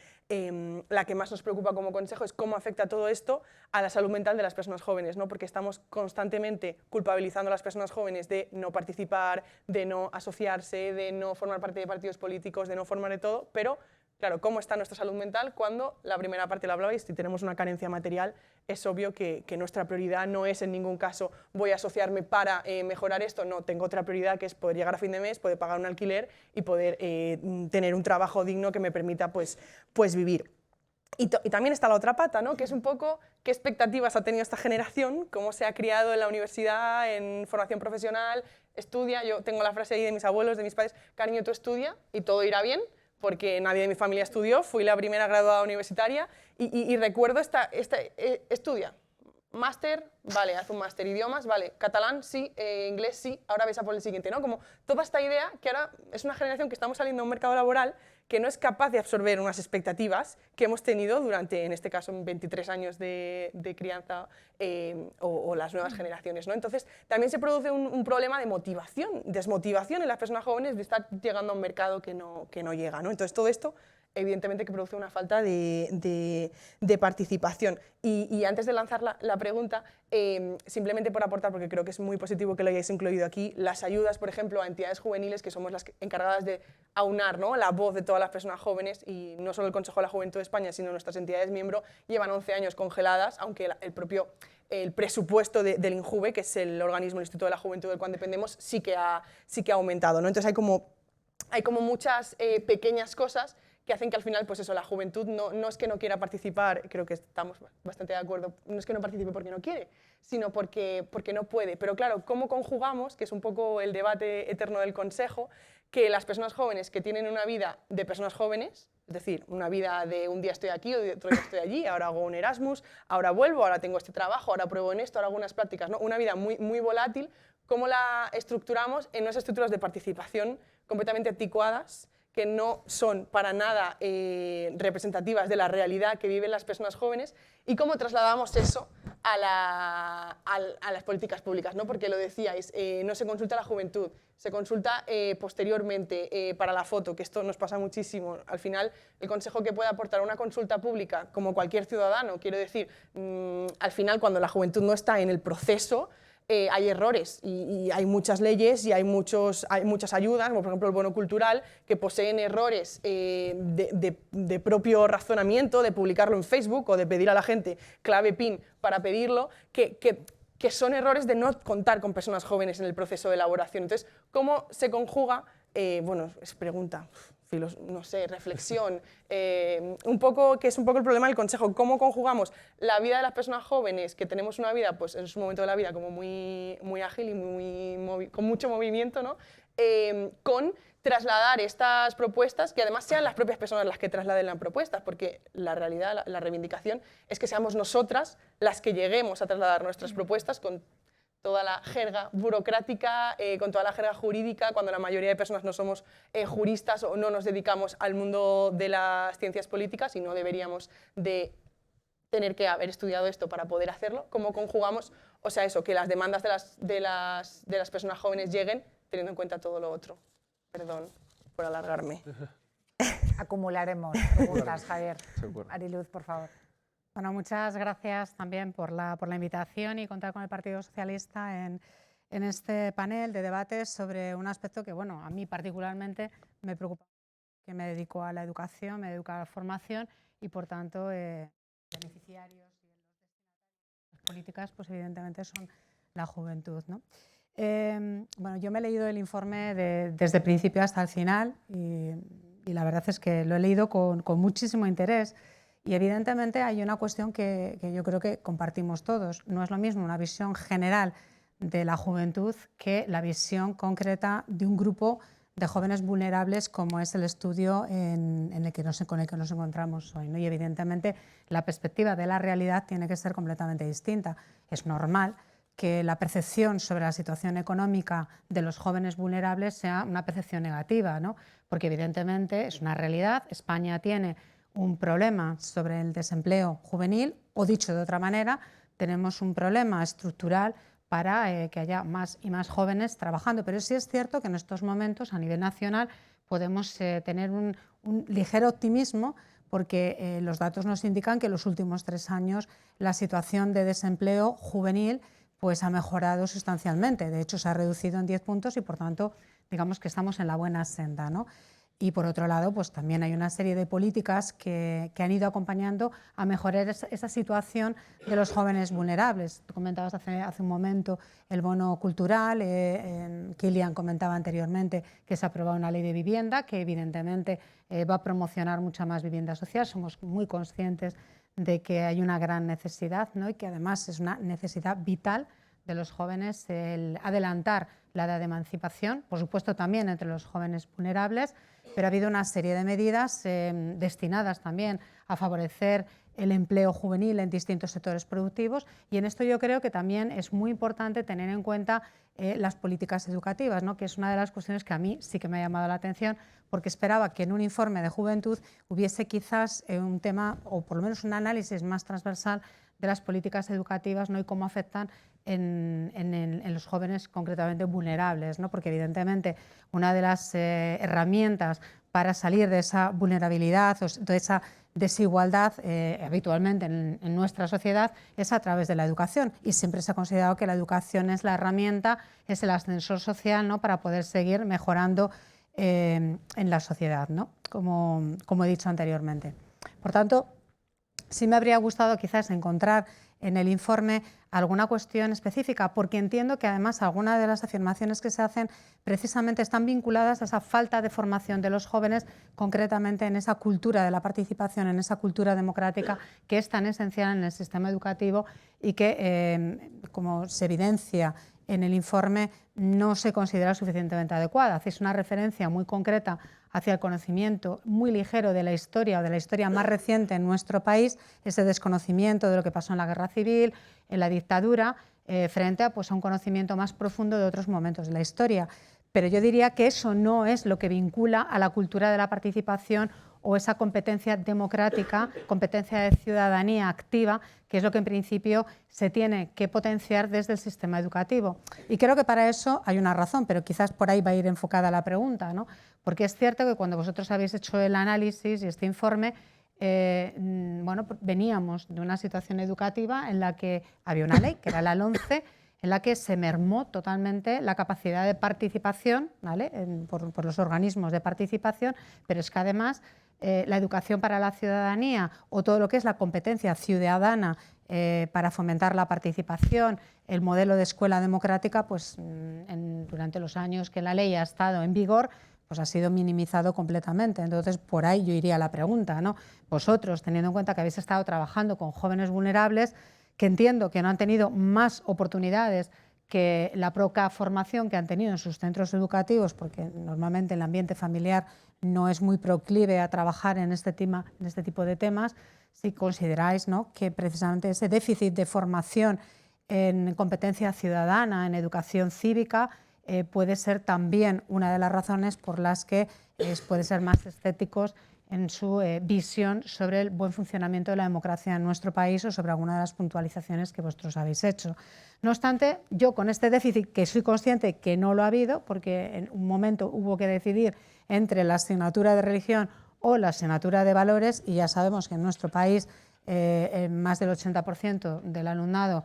más nos preocupa como Consejo, es cómo afecta todo esto a la salud mental de las personas jóvenes, ¿no? Porque estamos constantemente culpabilizando a las personas jóvenes de no participar, de no asociarse, de no formar parte de partidos políticos, de no formar de todo, pero claro, ¿cómo está nuestra salud mental? Cuando la primera parte la hablabais, si tenemos una carencia material, es obvio que nuestra prioridad no es en ningún caso voy a asociarme para mejorar esto, no, tengo otra prioridad que es poder llegar a fin de mes, poder pagar un alquiler y poder tener un trabajo digno que me permita pues vivir. Y también está la otra pata, ¿no? Que es un poco qué expectativas ha tenido esta generación, cómo se ha criado en la universidad, en formación profesional, estudia, yo tengo la frase ahí de mis abuelos, de mis padres, cariño, tú estudia y todo irá bien, porque nadie de mi familia estudió, fui la primera graduada universitaria y recuerdo estudia, máster, vale, haz un máster, idiomas, vale, catalán, sí, inglés, sí, ahora ves a por el siguiente, ¿no? Como toda esta idea que ahora es una generación que estamos saliendo a un mercado laboral que no es capaz de absorber unas expectativas que hemos tenido durante, en este caso, 23 años de crianza o las nuevas generaciones, ¿no? Entonces, también se produce un problema de motivación, desmotivación en las personas jóvenes de estar llegando a un mercado que no llega, ¿no? Entonces, todo esto evidentemente que produce una falta de participación. Y antes de lanzar la pregunta, simplemente por aportar, porque creo que es muy positivo que lo hayáis incluido aquí, las ayudas, por ejemplo, a entidades juveniles, que somos las encargadas de aunar, ¿no? La voz de todas las personas jóvenes, y no solo el Consejo de la Juventud de España, sino nuestras entidades miembro, llevan 11 años congeladas, aunque el presupuesto del INJUVE, que es el organismo, el Instituto de la Juventud del cual dependemos, sí que ha aumentado, ¿no? Entonces hay como muchas pequeñas cosas que hacen que al final, pues eso, la juventud no es que no quiera participar, creo que estamos bastante de acuerdo, no es que no participe porque no quiere, sino porque no puede. Pero claro, ¿cómo conjugamos, que es un poco el debate eterno del Consejo, que las personas jóvenes que tienen una vida de personas jóvenes, es decir, una vida de un día estoy aquí, otro día estoy allí, ahora hago un Erasmus, ahora vuelvo, ahora tengo este trabajo, ahora pruebo en esto, ahora hago unas prácticas, ¿no? Una vida muy, muy volátil, ¿cómo la estructuramos en unas estructuras de participación completamente anticuadas, que no son para nada representativas de la realidad que viven las personas jóvenes, y cómo trasladamos eso a las políticas públicas, ¿no? Porque lo decíais, no se consulta a la juventud, se consulta posteriormente para la foto, que esto nos pasa muchísimo. Al final, el consejo que puede aportar una consulta pública, como cualquier ciudadano, quiero decir, al final, cuando la juventud no está en el proceso, hay errores y hay muchas leyes y hay muchas ayudas, como por ejemplo el bono cultural, que poseen errores de propio razonamiento, de publicarlo en Facebook o de pedir a la gente clave PIN para pedirlo, que son errores de no contar con personas jóvenes en el proceso de elaboración. Entonces, ¿cómo se conjuga? Bueno, es pregunta, no sé, reflexión, un poco, que es un poco el problema del consejo, cómo conjugamos la vida de las personas jóvenes, que tenemos una vida, pues en su momento de la vida como muy, muy ágil y con mucho movimiento, ¿no? Con trasladar estas propuestas, que además sean las propias personas las que trasladen las propuestas, porque la realidad, la reivindicación es que seamos nosotras las que lleguemos a trasladar nuestras propuestas con toda la jerga burocrática, con toda la jerga jurídica, cuando la mayoría de personas no somos juristas o no nos dedicamos al mundo de las ciencias políticas y no deberíamos de tener que haber estudiado esto para poder hacerlo. ¿Cómo conjugamos, o sea, eso, que las demandas de las personas jóvenes lleguen teniendo en cuenta todo lo otro? Perdón por alargarme. Acumularemos preguntas, Javier. Mariluz, por favor. Bueno, muchas gracias también por la invitación y contar con el Partido Socialista en este panel de debates sobre un aspecto que, bueno, a mí particularmente me preocupa, que me dedico a la educación, me dedico a la formación y, por tanto, beneficiarios y los destinatarios de las políticas, pues evidentemente son la juventud, ¿no? Bueno, yo me he leído el informe desde el principio hasta el final y la verdad es que lo he leído con muchísimo interés. Y evidentemente hay una cuestión que yo creo que compartimos todos. No es lo mismo una visión general de la juventud que la visión concreta de un grupo de jóvenes vulnerables como es el estudio con el que nos encontramos hoy, ¿no? Y evidentemente la perspectiva de la realidad tiene que ser completamente distinta. Es normal que la percepción sobre la situación económica de los jóvenes vulnerables sea una percepción negativa, ¿no? Porque evidentemente es una realidad. España tiene un problema sobre el desempleo juvenil, o dicho de otra manera, tenemos un problema estructural para que haya más y más jóvenes trabajando. Pero sí es cierto que en estos momentos, a nivel nacional, podemos tener un ligero optimismo porque los datos nos indican que en los últimos 3 años la situación de desempleo juvenil pues, ha mejorado sustancialmente. De hecho, se ha reducido en 10 puntos y, por tanto, digamos que estamos en la buena senda, ¿no? Y por otro lado, pues también hay una serie de políticas que han ido acompañando a mejorar esa situación de los jóvenes vulnerables. Tú comentabas hace un momento el bono cultural, Kilian comentaba anteriormente que se ha aprobado una ley de vivienda que evidentemente va a promocionar mucha más vivienda social. Somos muy conscientes de que hay una gran necesidad, ¿no? Y que además es una necesidad vital de los jóvenes el adelantar la edad de emancipación, por supuesto también entre los jóvenes vulnerables, pero ha habido una serie de medidas destinadas también a favorecer el empleo juvenil en distintos sectores productivos y en esto yo creo que también es muy importante tener en cuenta las políticas educativas, ¿no? Que es una de las cuestiones que a mí sí que me ha llamado la atención porque esperaba que en un informe de juventud hubiese quizás un tema o por lo menos un análisis más transversal de las políticas educativas, ¿no? Y cómo afectan en los jóvenes concretamente vulnerables, ¿no? Porque evidentemente una de las herramientas para salir de esa vulnerabilidad o de esa desigualdad habitualmente en nuestra sociedad es a través de la educación y siempre se ha considerado que la educación es la herramienta, es el ascensor social, ¿no? Para poder seguir mejorando en la sociedad, ¿no? Como he dicho anteriormente. Por tanto, sí me habría gustado quizás encontrar en el informe alguna cuestión específica, porque entiendo que además algunas de las afirmaciones que se hacen precisamente están vinculadas a esa falta de formación de los jóvenes, concretamente en esa cultura de la participación, en esa cultura democrática que es tan esencial en el sistema educativo y que, como se evidencia en el informe, no se considera suficientemente adecuada. Hacéis una referencia muy concreta hacia el conocimiento muy ligero de la historia o de la historia más reciente en nuestro país, ese desconocimiento de lo que pasó en la Guerra Civil, en la dictadura, frente a, pues, a un conocimiento más profundo de otros momentos de la historia. Pero yo diría que eso no es lo que vincula a la cultura de la participación o esa competencia democrática, competencia de ciudadanía activa, que es lo que en principio se tiene que potenciar desde el sistema educativo. Y creo que para eso hay una razón, pero quizás por ahí va a ir enfocada la pregunta, ¿no? Porque es cierto que cuando vosotros habéis hecho el análisis y este informe, bueno, veníamos de una situación educativa en la que había una ley, que era la LOMCE, en la que se mermó totalmente la capacidad de participación, ¿vale? por los organismos de participación, pero es que además la educación para la ciudadanía o todo lo que es la competencia ciudadana para fomentar la participación, el modelo de escuela democrática, pues durante los años que la ley ha estado en vigor, pues ha sido minimizado completamente. Entonces, por ahí yo iría a la pregunta, ¿no? Vosotros, teniendo en cuenta que habéis estado trabajando con jóvenes vulnerables, que entiendo que no han tenido más oportunidades que la poca formación que han tenido en sus centros educativos, porque normalmente el ambiente familiar no es muy proclive a trabajar en este tipo de temas, si consideráis, ¿no?, que precisamente ese déficit de formación en competencia ciudadana, en educación cívica, puede ser también una de las razones por las que pueden ser más escépticos en su visión sobre el buen funcionamiento de la democracia en nuestro país o sobre alguna de las puntualizaciones que vosotros habéis hecho. No obstante, yo con este déficit, que soy consciente que no lo ha habido, porque en un momento hubo que decidir entre la asignatura de religión o la asignatura de valores, y ya sabemos que en nuestro país más del 80% del alumnado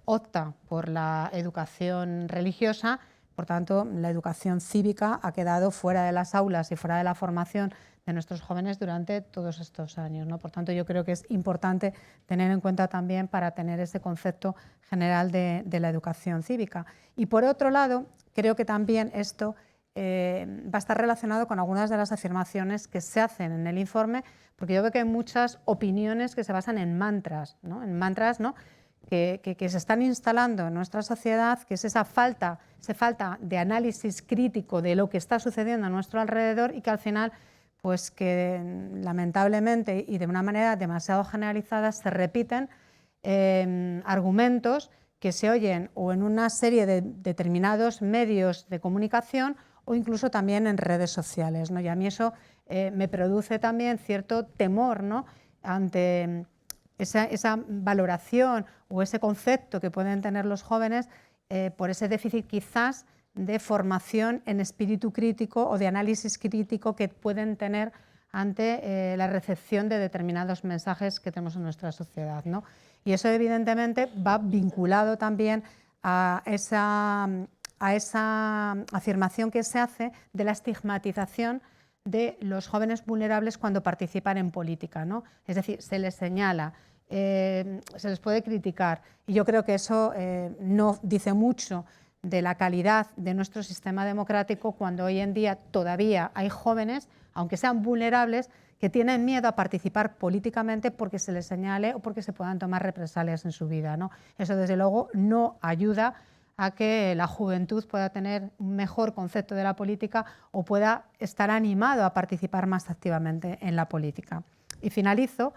opta por la educación religiosa. Por tanto, la educación cívica ha quedado fuera de las aulas y fuera de la formación de nuestros jóvenes durante todos estos años, ¿no? Por tanto, yo creo que es importante tener en cuenta también para tener ese concepto general de la educación cívica. Y por otro lado, creo que también esto va a estar relacionado con algunas de las afirmaciones que se hacen en el informe, porque yo veo que hay muchas opiniones que se basan en mantras, ¿no? En mantras, ¿no?, que se están instalando en nuestra sociedad, que es esa falta de análisis crítico de lo que está sucediendo a nuestro alrededor y que al final, pues que lamentablemente y de una manera demasiado generalizada se repiten argumentos que se oyen o en una serie de determinados medios de comunicación o incluso también en redes sociales, ¿no? Y a mí eso me produce también cierto temor, ¿no?, ante esa valoración o ese concepto que pueden tener los jóvenes por ese déficit quizás de formación en espíritu crítico o de análisis crítico que pueden tener ante la recepción de determinados mensajes que tenemos en nuestra sociedad, ¿no? Y eso evidentemente va vinculado también a esa afirmación que se hace de la estigmatización de los jóvenes vulnerables cuando participan en política, ¿no? Es decir, se les señala, se les puede criticar, y yo creo que eso no dice mucho de la calidad de nuestro sistema democrático cuando hoy en día todavía hay jóvenes, aunque sean vulnerables, que tienen miedo a participar políticamente porque se les señale o porque se puedan tomar represalias en su vida, ¿no? Eso desde luego no ayuda a que la juventud pueda tener un mejor concepto de la política o pueda estar animado a participar más activamente en la política. Y finalizo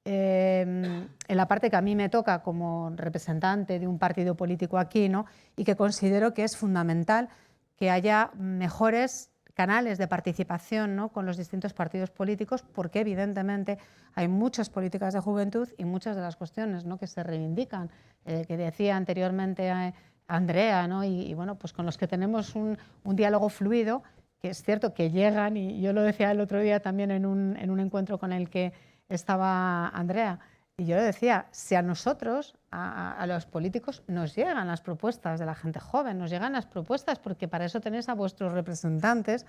en la parte que a mí me toca como representante de un partido político aquí, ¿no?, y que considero que es fundamental que haya mejores canales de participación, ¿no?, con los distintos partidos políticos, porque evidentemente hay muchas políticas de juventud y muchas de las cuestiones, ¿no?, que se reivindican, que decía anteriormente Andrea, ¿no?, y bueno, pues con los que tenemos un diálogo fluido, que es cierto que llegan, y yo lo decía el otro día también en un encuentro con el que estaba Andrea, y yo le decía, si a nosotros, a los políticos, nos llegan las propuestas de la gente joven, nos llegan las propuestas, porque para eso tenéis a vuestros representantes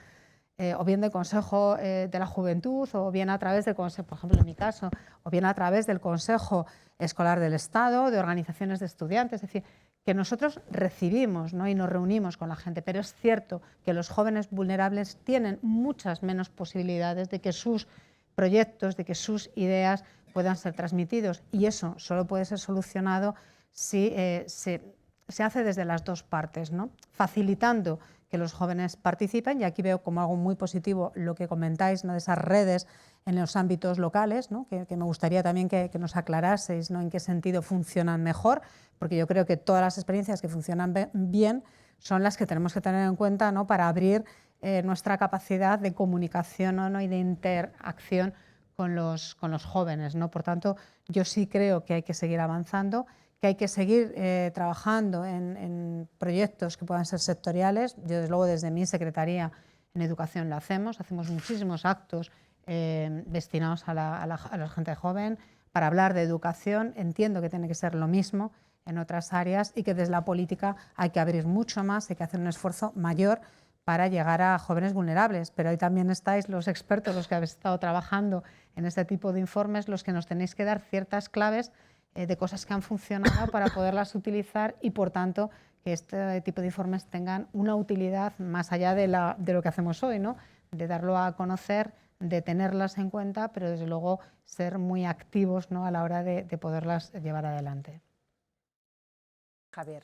o bien del Consejo de la Juventud, o bien a través del Consejo, por ejemplo en mi caso, o bien a través del Consejo Escolar del Estado, de organizaciones de estudiantes, es decir, que nosotros recibimos, ¿no? Y nos reunimos con la gente, pero es cierto que los jóvenes vulnerables tienen muchas menos posibilidades de que sus proyectos, de que sus ideas puedan ser transmitidos, y eso solo puede ser solucionado si se hace desde las dos partes, ¿no? Facilitando que los jóvenes participen, y aquí veo como algo muy positivo lo que comentáis, ¿no? De esas redes en los ámbitos locales, ¿no? que me gustaría también que nos aclaraseis, ¿no? En qué sentido funcionan mejor, porque yo creo que todas las experiencias que funcionan bien son las que tenemos que tener en cuenta, ¿no? Para abrir nuestra capacidad de comunicación, ¿no? Y de interacción con los jóvenes, ¿no? Por tanto, yo sí creo que hay que seguir avanzando, que hay que seguir trabajando en proyectos que puedan ser sectoriales. Yo, desde luego, desde mi secretaría en educación lo hacemos muchísimos actos destinados a la gente joven para hablar de educación. Entiendo que tiene que ser lo mismo en otras áreas y que desde la política hay que abrir mucho más, hay que hacer un esfuerzo mayor para llegar a jóvenes vulnerables. Pero hoy también estáis los expertos, los que habéis estado trabajando en este tipo de informes, los que nos tenéis que dar ciertas claves de cosas que han funcionado para poderlas utilizar y, por tanto, que este tipo de informes tengan una utilidad más allá de lo que hacemos hoy, ¿no? De darlo a conocer, de tenerlas en cuenta, pero desde luego ser muy activos, ¿no? A la hora de poderlas llevar adelante. Javier.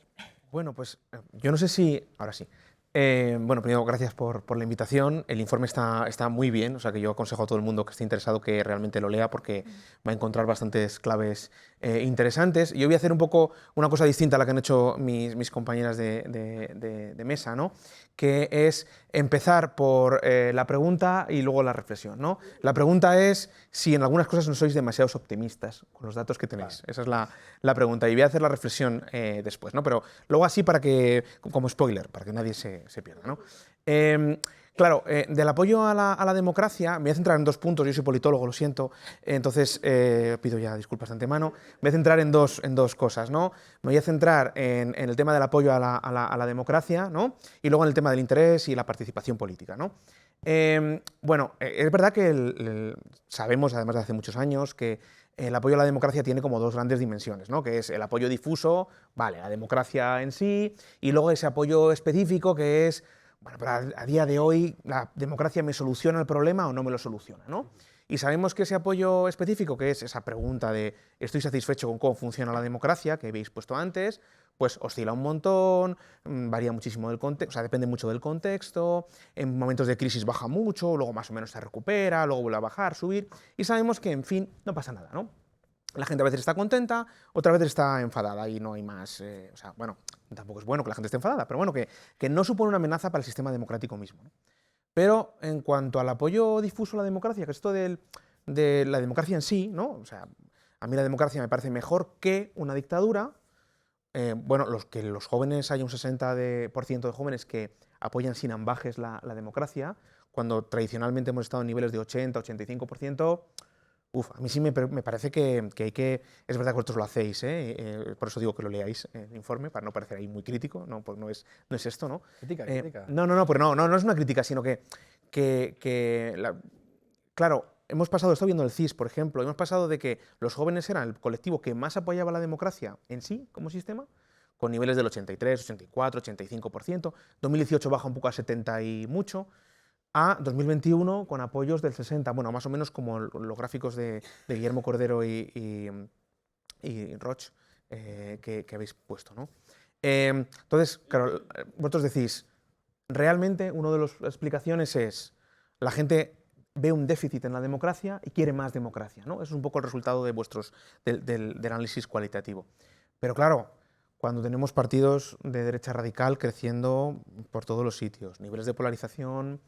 Bueno, pues yo no sé si... Ahora sí. Bueno, primero, gracias por la invitación. El informe está muy bien, o sea que yo aconsejo a todo el mundo que esté interesado que realmente lo lea porque va a encontrar bastantes claves interesantes. Yo voy a hacer un poco una cosa distinta a la que han hecho mis compañeras de mesa, ¿no? Que es empezar por la pregunta y luego la reflexión, ¿no? La pregunta es si en algunas cosas no sois demasiado optimistas con los datos que tenéis. Esa es la pregunta, y voy a hacer la reflexión después, ¿no? Pero luego así para que, como spoiler, para que nadie se pierda, ¿no? Claro, del apoyo a la democracia, me voy a centrar en dos puntos. Yo soy politólogo, lo siento, entonces pido ya disculpas de antemano. Me voy a centrar en dos cosas, ¿no? Me voy a centrar en el tema del apoyo a la democracia, ¿no? Y luego en el tema del interés y la participación política, ¿no? Bueno, es verdad que sabemos, además de hace muchos años, que el apoyo a la democracia tiene como dos grandes dimensiones, ¿no? Que es el apoyo difuso, vale, la democracia en sí, y luego ese apoyo específico que es, bueno, pero a día de hoy, ¿la democracia me soluciona el problema o no me lo soluciona, ¿no? Y sabemos que ese apoyo específico, que es esa pregunta de ¿estoy satisfecho con cómo funciona la democracia?, que habéis puesto antes, pues oscila un montón, varía muchísimo del contexto, o sea, depende mucho del contexto, en momentos de crisis baja mucho, luego más o menos se recupera, luego vuelve a bajar, subir, y sabemos que, en fin, no pasa nada, ¿no? La gente a veces está contenta, otra vez está enfadada y no hay más, o sea, bueno, tampoco es bueno que la gente esté enfadada, pero bueno, que no supone una amenaza para el sistema democrático mismo, ¿no? Pero en cuanto al apoyo difuso a la democracia, que es esto de la democracia en sí, ¿no? O sea, a mí la democracia me parece mejor que una dictadura. Bueno, que los jóvenes, hay un 60% de jóvenes que apoyan sin ambajes la democracia, cuando tradicionalmente hemos estado en niveles de 80, 85%. A mí sí me parece que hay que... Es verdad que vosotros lo hacéis, por eso digo que lo leáis el informe, para no parecer ahí muy crítico, no, pues no es esto, ¿no? Crítica. No, pero no es una crítica, sino claro, hemos pasado, estoy viendo el CIS, por ejemplo, hemos pasado de que los jóvenes eran el colectivo que más apoyaba la democracia en sí, como sistema, con niveles del 83, 84, 85%, 2018 baja un poco a 70 y mucho, a 2021 con apoyos del 60, bueno, más o menos como los gráficos de Guillermo Cordero y Roch que habéis puesto, ¿no? Entonces, claro, vosotros decís, realmente una de las explicaciones es, la gente ve un déficit en la democracia y quiere más democracia, ¿no? Eso es un poco el resultado de del análisis cualitativo. Pero claro, cuando tenemos partidos de derecha radical creciendo por todos los sitios, niveles de polarización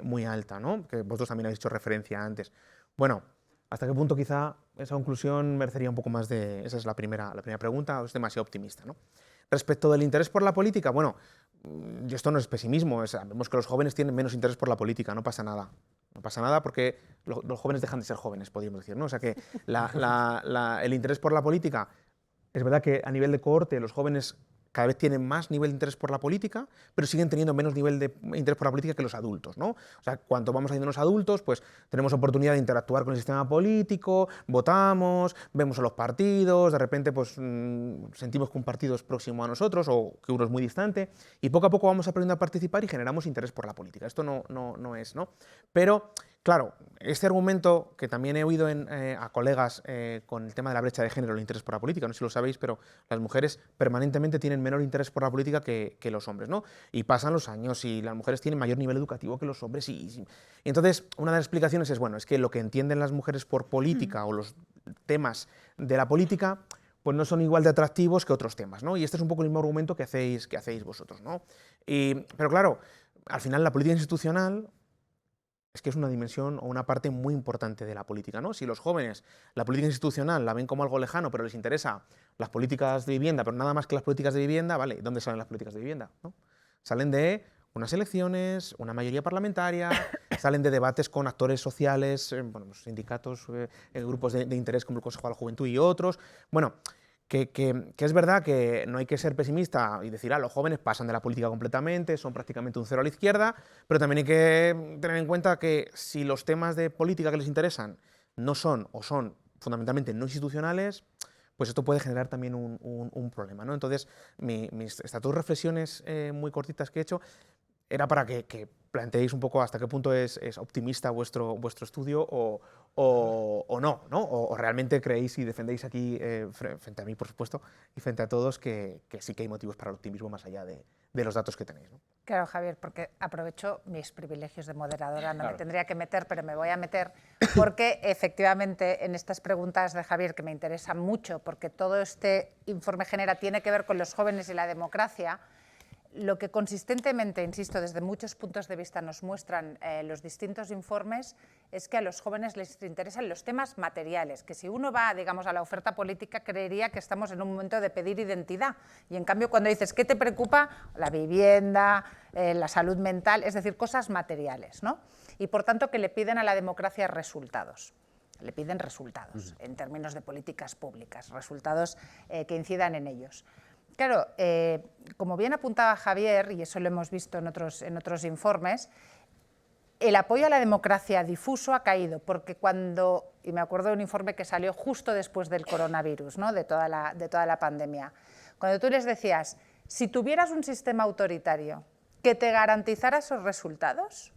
muy alta, ¿no? Que vosotros también habéis hecho referencia antes. Bueno, ¿hasta qué punto quizá esa conclusión merecería un poco más de... Esa es la primera pregunta, o es demasiado optimista, ¿no? Respecto del interés por la política, bueno, esto no es pesimismo, sabemos que los jóvenes tienen menos interés por la política, no pasa nada. No pasa nada porque los jóvenes dejan de ser jóvenes, podríamos decir, ¿no? O sea que el interés por la política, es verdad que a nivel de cohorte los jóvenes cada vez tienen más nivel de interés por la política, pero siguen teniendo menos nivel de interés por la política que los adultos, ¿no? O sea, cuanto vamos haciendo los adultos, pues tenemos oportunidad de interactuar con el sistema político, votamos, vemos a los partidos, de repente pues sentimos que un partido es próximo a nosotros o que uno es muy distante, y poco a poco vamos aprendiendo a participar y generamos interés por la política. Esto no es, ¿no? Pero, claro, este argumento que también he oído a colegas con el tema de la brecha de género, el interés por la política, no sé si lo sabéis, pero las mujeres permanentemente tienen menor interés por la política que los hombres, ¿no? Y pasan los años y las mujeres tienen mayor nivel educativo que los hombres. Y entonces, una de las explicaciones es, bueno, es que lo que entienden las mujeres por política o los temas de la política pues no son igual de atractivos que otros temas, ¿no? Y este es un poco el mismo argumento que hacéis vosotros, ¿no? Pero claro, al final la política institucional es que es una dimensión o una parte muy importante de la política, ¿no? Si los jóvenes la política institucional la ven como algo lejano, pero les interesa las políticas de vivienda, pero nada más que las políticas de vivienda, ¿vale? ¿Dónde salen las políticas de vivienda? ¿No? Salen de unas elecciones, una mayoría parlamentaria, salen de debates con actores sociales, bueno, pues sindicatos, grupos de interés como el Consejo de la Juventud y otros. Bueno, que es verdad que no hay que ser pesimista y decir, los jóvenes pasan de la política completamente, son prácticamente un cero a la izquierda, pero también hay que tener en cuenta que si los temas de política que les interesan no son o son fundamentalmente no institucionales, pues esto puede generar también un problema, ¿no? Entonces, estas dos reflexiones muy cortitas que he hecho era para que planteéis un poco hasta qué punto es optimista vuestro estudio o no, o realmente creéis y defendéis aquí, frente a mí, por supuesto, y frente a todos, que sí que hay motivos para el optimismo más allá de los datos que tenéis, ¿no? Claro, Javier, porque aprovecho mis privilegios de moderadora, no me tendría que meter, pero me voy a meter, porque efectivamente en estas preguntas de Javier, que me interesan mucho, porque todo este informe Genera tiene que ver con los jóvenes y la democracia, lo que consistentemente, insisto, desde muchos puntos de vista nos muestran los distintos informes es que a los jóvenes les interesan los temas materiales, que si uno va, digamos, a la oferta política creería que estamos en un momento de pedir identidad y en cambio cuando dices ¿qué te preocupa? La vivienda, la salud mental, es decir, cosas materiales, ¿no? Y por tanto que le piden a la democracia resultados. Le piden resultados en términos de políticas públicas, resultados que incidan en ellos. Claro, como bien apuntaba Javier, y eso lo hemos visto en otros informes, el apoyo a la democracia difuso ha caído, porque cuando, y me acuerdo de un informe que salió justo después del coronavirus, ¿no? de toda la pandemia, cuando tú les decías, si tuvieras un sistema autoritario que te garantizara esos resultados,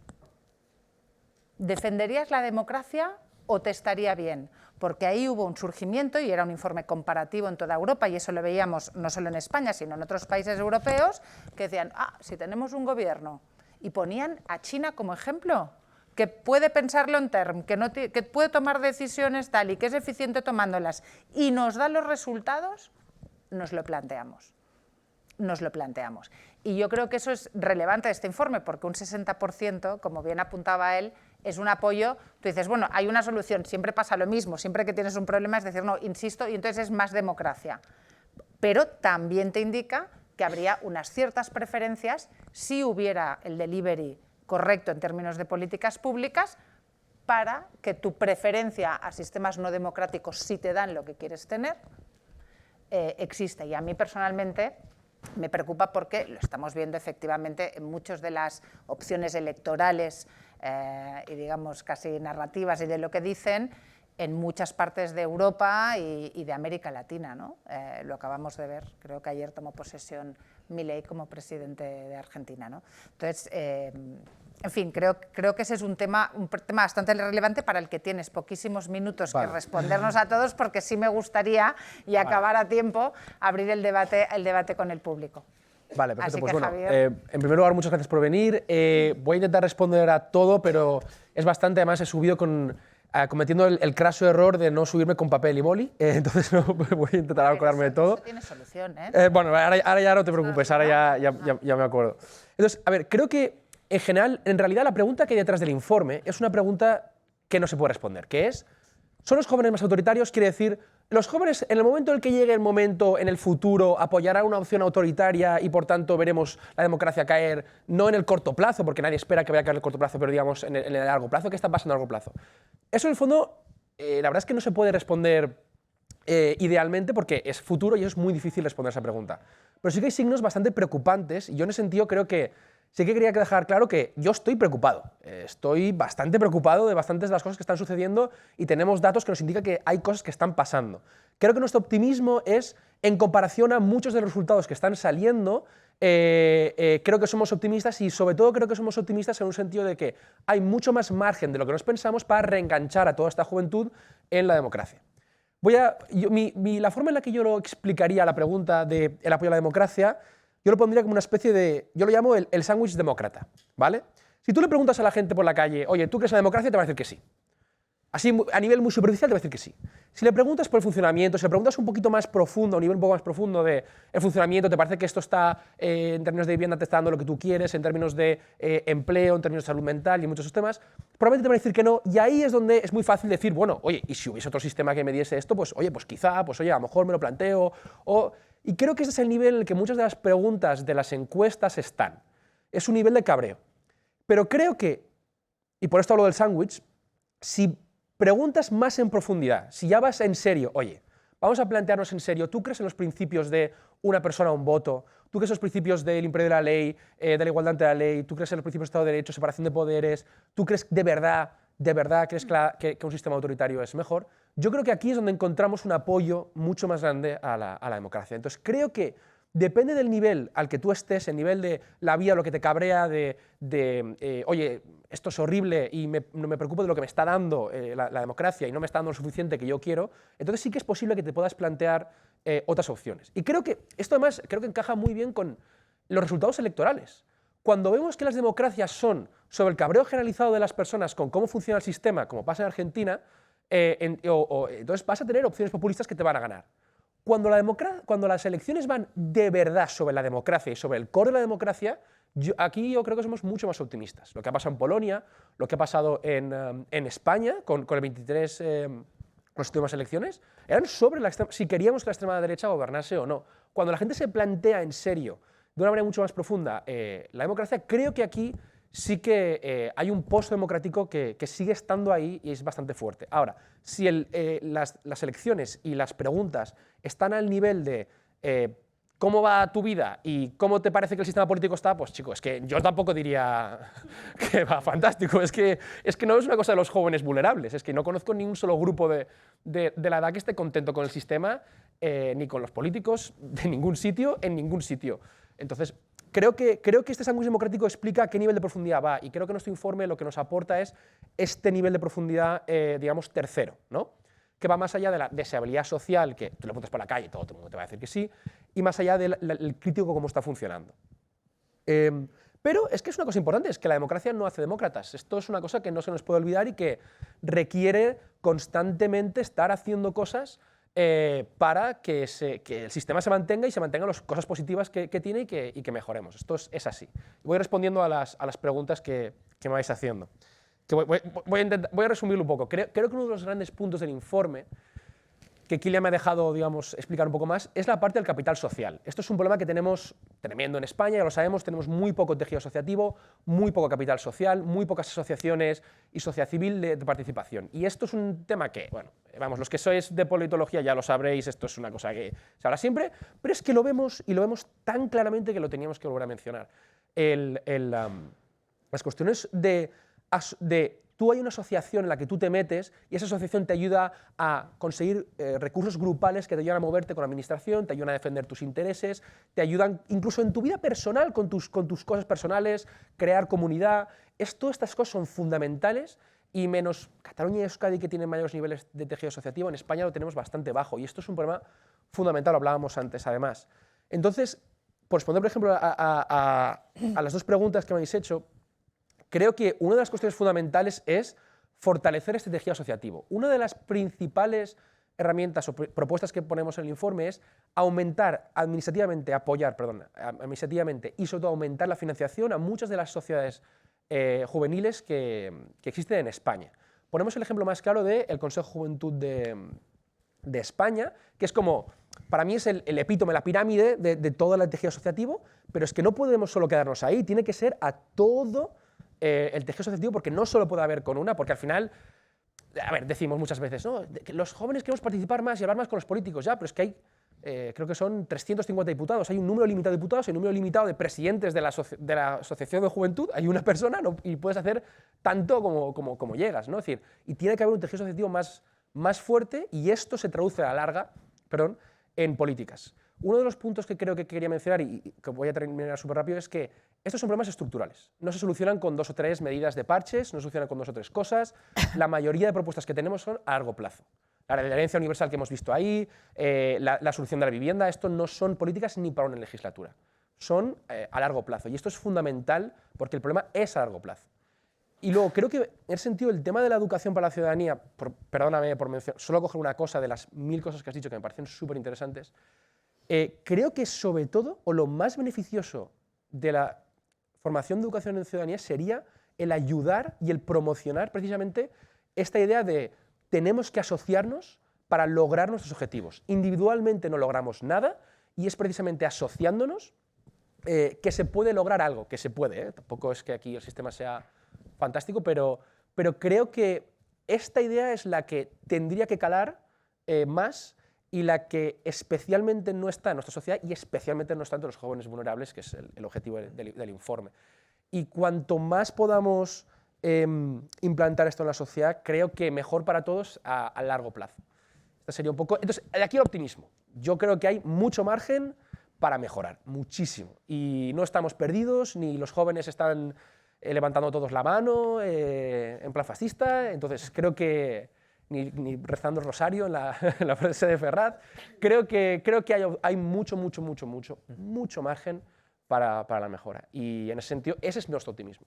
¿defenderías la democracia o te estaría bien? Porque ahí hubo un surgimiento y era un informe comparativo en toda Europa y eso lo veíamos no solo en España, sino en otros países europeos que decían, si tenemos un gobierno, y ponían a China como ejemplo, que puede pensar long term, que puede tomar decisiones tal y que es eficiente tomándolas y nos da los resultados, nos lo planteamos. Y yo creo que eso es relevante de este informe, porque un 60%, como bien apuntaba él, es un apoyo. Tú dices, bueno, hay una solución, siempre pasa lo mismo, siempre que tienes un problema es decir, no, insisto, y entonces es más democracia. Pero también te indica que habría unas ciertas preferencias si hubiera el delivery correcto en términos de políticas públicas para que tu preferencia a sistemas no democráticos, si te dan lo que quieres tener, existe. Y a mí personalmente me preocupa porque lo estamos viendo efectivamente en muchas de las opciones electorales y digamos casi narrativas y de lo que dicen en muchas partes de Europa y de América Latina, ¿no? Lo acabamos de ver, creo que ayer tomó posesión Milei como presidente de Argentina, ¿no? Entonces, en fin, creo que ese es un tema bastante relevante para el que tienes poquísimos minutos que respondernos a todos, porque sí me gustaría, y acabar a tiempo, abrir el debate con el público. Vale, perfecto. Así Pues que, bueno, Javier, en primer lugar, muchas gracias por venir. Voy a intentar responder a todo, pero es bastante, además he subido cometiendo el craso error de no subirme con papel y boli, entonces voy a intentar acordarme de todo. Eso tiene solución, ¿eh? Bueno, ahora ya no te preocupes, ahora ya me acuerdo. Entonces, a ver, creo que en general, en realidad la pregunta que hay detrás del informe es una pregunta que no se puede responder, que es, ¿son los jóvenes más autoritarios? Quiere decir, los jóvenes en el momento en el que llegue el momento, en el futuro, apoyarán una opción autoritaria y por tanto veremos la democracia caer, no en el corto plazo, porque nadie espera que vaya a caer en el corto plazo, pero digamos en el largo plazo. ¿Qué está pasando a largo plazo? Eso en el fondo, la verdad es que no se puede responder idealmente porque es futuro y es muy difícil responder esa pregunta. pero sí que hay signos bastante preocupantes, y yo en ese sentido creo que sí que quería dejar claro que yo estoy preocupado. Estoy bastante preocupado de bastantes de las cosas que están sucediendo y tenemos datos que nos indican que hay cosas que están pasando. Creo que nuestro optimismo es, en comparación a muchos de los resultados que están saliendo, creo que somos optimistas y sobre todo creo que somos optimistas en un sentido de que hay mucho más margen de lo que nos pensamos para reenganchar a toda esta juventud en la democracia. La forma en la que yo lo explicaría la pregunta del apoyo a la democracia, yo lo pondría como una especie de, yo lo llamo el sándwich demócrata, ¿vale? Si tú le preguntas a la gente por la calle, oye, ¿tú crees en la democracia? Te va a decir que sí. Así, a nivel muy superficial, te va a decir que sí. Si le preguntas por el funcionamiento, si le preguntas un poquito más profundo, a un nivel un poco más profundo del funcionamiento, ¿te parece que esto está, en términos de vivienda, te está dando lo que tú quieres, en términos de empleo, en términos de salud mental y muchos de esos temas? Probablemente te van a decir que no, y ahí es donde es muy fácil decir, bueno, oye, y si hubiese otro sistema que me diese esto, pues oye, pues quizá, pues oye, a lo mejor me lo planteo, y creo que ese es el nivel en el que muchas de las preguntas de las encuestas están. Es un nivel de cabreo. Pero creo que, y por esto hablo del sándwich, si preguntas más en profundidad, si ya vas en serio, oye, vamos a plantearnos en serio, ¿tú crees en los principios de una persona, un voto? ¿Tú crees en los principios del imperio de la ley, de la igualdad ante la ley? ¿Tú crees en los principios de Estado de Derecho, separación de poderes? ¿Tú crees de verdad crees que un sistema autoritario es mejor? Yo creo que aquí es donde encontramos un apoyo mucho más grande a la democracia. Entonces creo que depende del nivel al que tú estés, el nivel de la vida, lo que te cabrea, oye, esto es horrible y me preocupo de lo que me está dando la democracia y no me está dando lo suficiente que yo quiero, entonces sí que es posible que te puedas plantear otras opciones. Y creo que esto además creo que encaja muy bien con los resultados electorales. Cuando vemos que las democracias son sobre el cabreo generalizado de las personas con cómo funciona el sistema, como pasa en Argentina, entonces vas a tener opciones populistas que te van a ganar. Cuando las elecciones van de verdad sobre la democracia y sobre el core de la democracia, aquí yo creo que somos mucho más optimistas. Lo que ha pasado en Polonia, lo que ha pasado en España con el 23, las últimas elecciones, eran sobre si queríamos que la extrema derecha gobernase o no. Cuando la gente se plantea en serio, de una manera mucho más profunda, la democracia, creo que aquí sí que hay un pozo democrático que sigue estando ahí y es bastante fuerte. Ahora, si las elecciones y las preguntas están al nivel de cómo va tu vida y cómo te parece que el sistema político está, pues chico, es que yo tampoco diría que va fantástico, es que no es una cosa de los jóvenes vulnerables, es que no conozco ni un solo grupo de la edad que esté contento con el sistema, ni con los políticos, de ningún sitio, en ningún sitio. Entonces, creo que este sándwich democrático explica a qué nivel de profundidad va y creo que nuestro informe lo que nos aporta es este nivel de profundidad, digamos, tercero, ¿no? Que va más allá de la deseabilidad social, que tú le preguntas por la calle y todo el mundo te va a decir que sí, y más allá del crítico cómo está funcionando. Pero es que es una cosa importante, es que la democracia no hace demócratas. Esto es una cosa que no se nos puede olvidar y que requiere constantemente estar haciendo cosas para que el sistema se mantenga y se mantengan las cosas positivas que tiene y que mejoremos. Esto es así. Voy respondiendo a las preguntas que me vais haciendo. Voy a resumirlo un poco. Creo que uno de los grandes puntos del informe, que Kilian me ha dejado, digamos, explicar un poco más, es la parte del capital social. Esto es un problema que tenemos tremendo en España, ya lo sabemos, tenemos muy poco tejido asociativo, muy poco capital social, muy pocas asociaciones y sociedad civil de participación. Y esto es un tema que, bueno, vamos, los que sois de politología ya lo sabréis, esto es una cosa que se habla siempre, pero es que lo vemos y lo vemos tan claramente que lo teníamos que volver a mencionar. Las cuestiones de tú hay una asociación en la que tú te metes y esa asociación te ayuda a conseguir recursos grupales que te ayudan a moverte con la administración, te ayudan a defender tus intereses, te ayudan incluso en tu vida personal, con tus cosas personales, crear comunidad. Estas cosas son fundamentales y menos Cataluña y Euskadi, que tienen mayores niveles de tejido asociativo, en España lo tenemos bastante bajo y esto es un problema fundamental, lo hablábamos antes además. Entonces, por responder, por ejemplo, a las dos preguntas que me habéis hecho, creo que una de las cuestiones fundamentales es fortalecer este tejido asociativo. Una de las principales herramientas o propuestas que ponemos en el informe es apoyar administrativamente y sobre todo aumentar la financiación a muchas de las sociedades juveniles que existen en España. Ponemos el ejemplo más claro del Consejo de Juventud de España, que es como, para mí es el epítome, la pirámide de todo el tejido asociativo, pero es que no podemos solo quedarnos ahí, tiene que ser a todo el tejido asociativo, porque no solo puede haber con una, porque al final, a ver, decimos muchas veces, ¿no? Que los jóvenes queremos participar más y hablar más con los políticos, ya, pero es que creo que son 350 diputados, hay un número limitado de diputados, hay un número limitado de presidentes de la Asociación de Juventud, hay una persona y puedes hacer tanto como llegas, ¿no? Es decir, y tiene que haber un tejido asociativo más fuerte y esto se traduce a la larga, en políticas. Uno de los puntos que creo que quería mencionar y que voy a terminar súper rápido es que estos son problemas estructurales. No se solucionan con 2 o 3 medidas de parches, no se solucionan con 2 o 3 cosas. La mayoría de propuestas que tenemos son a largo plazo. La herencia universal que hemos visto ahí, la solución de la vivienda, esto no son políticas ni para una legislatura. Son a largo plazo. Y esto es fundamental porque el problema es a largo plazo. Y luego, creo que en ese sentido el tema de la educación para la ciudadanía, perdóname por mencionar, solo coger una cosa de las 1000 cosas que has dicho que me parecen súper interesantes, creo que sobre todo, o lo más beneficioso de la formación de educación en ciudadanía sería el ayudar y el promocionar precisamente esta idea de tenemos que asociarnos para lograr nuestros objetivos. Individualmente no logramos nada y es precisamente asociándonos que se puede lograr algo, que se puede, tampoco es que aquí el sistema sea fantástico, pero creo que esta idea es la que tendría que calar más y la que especialmente no está en nuestra sociedad y especialmente no está entre los jóvenes vulnerables, que es el objetivo del informe. Y cuanto más podamos implantar esto en la sociedad, creo que mejor para todos a largo plazo. Este sería un poco. Entonces, de aquí el optimismo. Yo creo que hay mucho margen para mejorar, muchísimo. Y no estamos perdidos, ni los jóvenes están levantando todos la mano en plan fascista. Entonces, creo que ni rezando el rosario en la frase de Ferrat. Creo que hay mucho margen para la mejora. Y en ese sentido, ese es nuestro optimismo.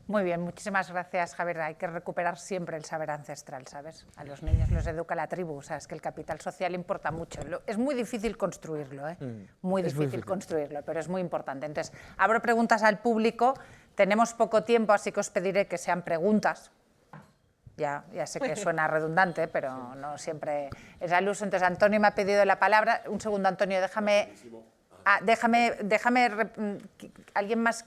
Muy bien, muchísimas gracias, Javier. Hay que recuperar siempre el saber ancestral, ¿sabes? A los niños los educa la tribu, sabes que el capital social importa mucho. Es muy difícil construirlo, ¿eh? Muy difícil construirlo, pero es muy importante. Entonces, abro preguntas al público. Tenemos poco tiempo, así que os pediré que sean preguntas. Ya sé que suena redundante, pero no siempre es al uso. Entonces, Antonio me ha pedido la palabra. Un segundo, Antonio, déjame alguien más.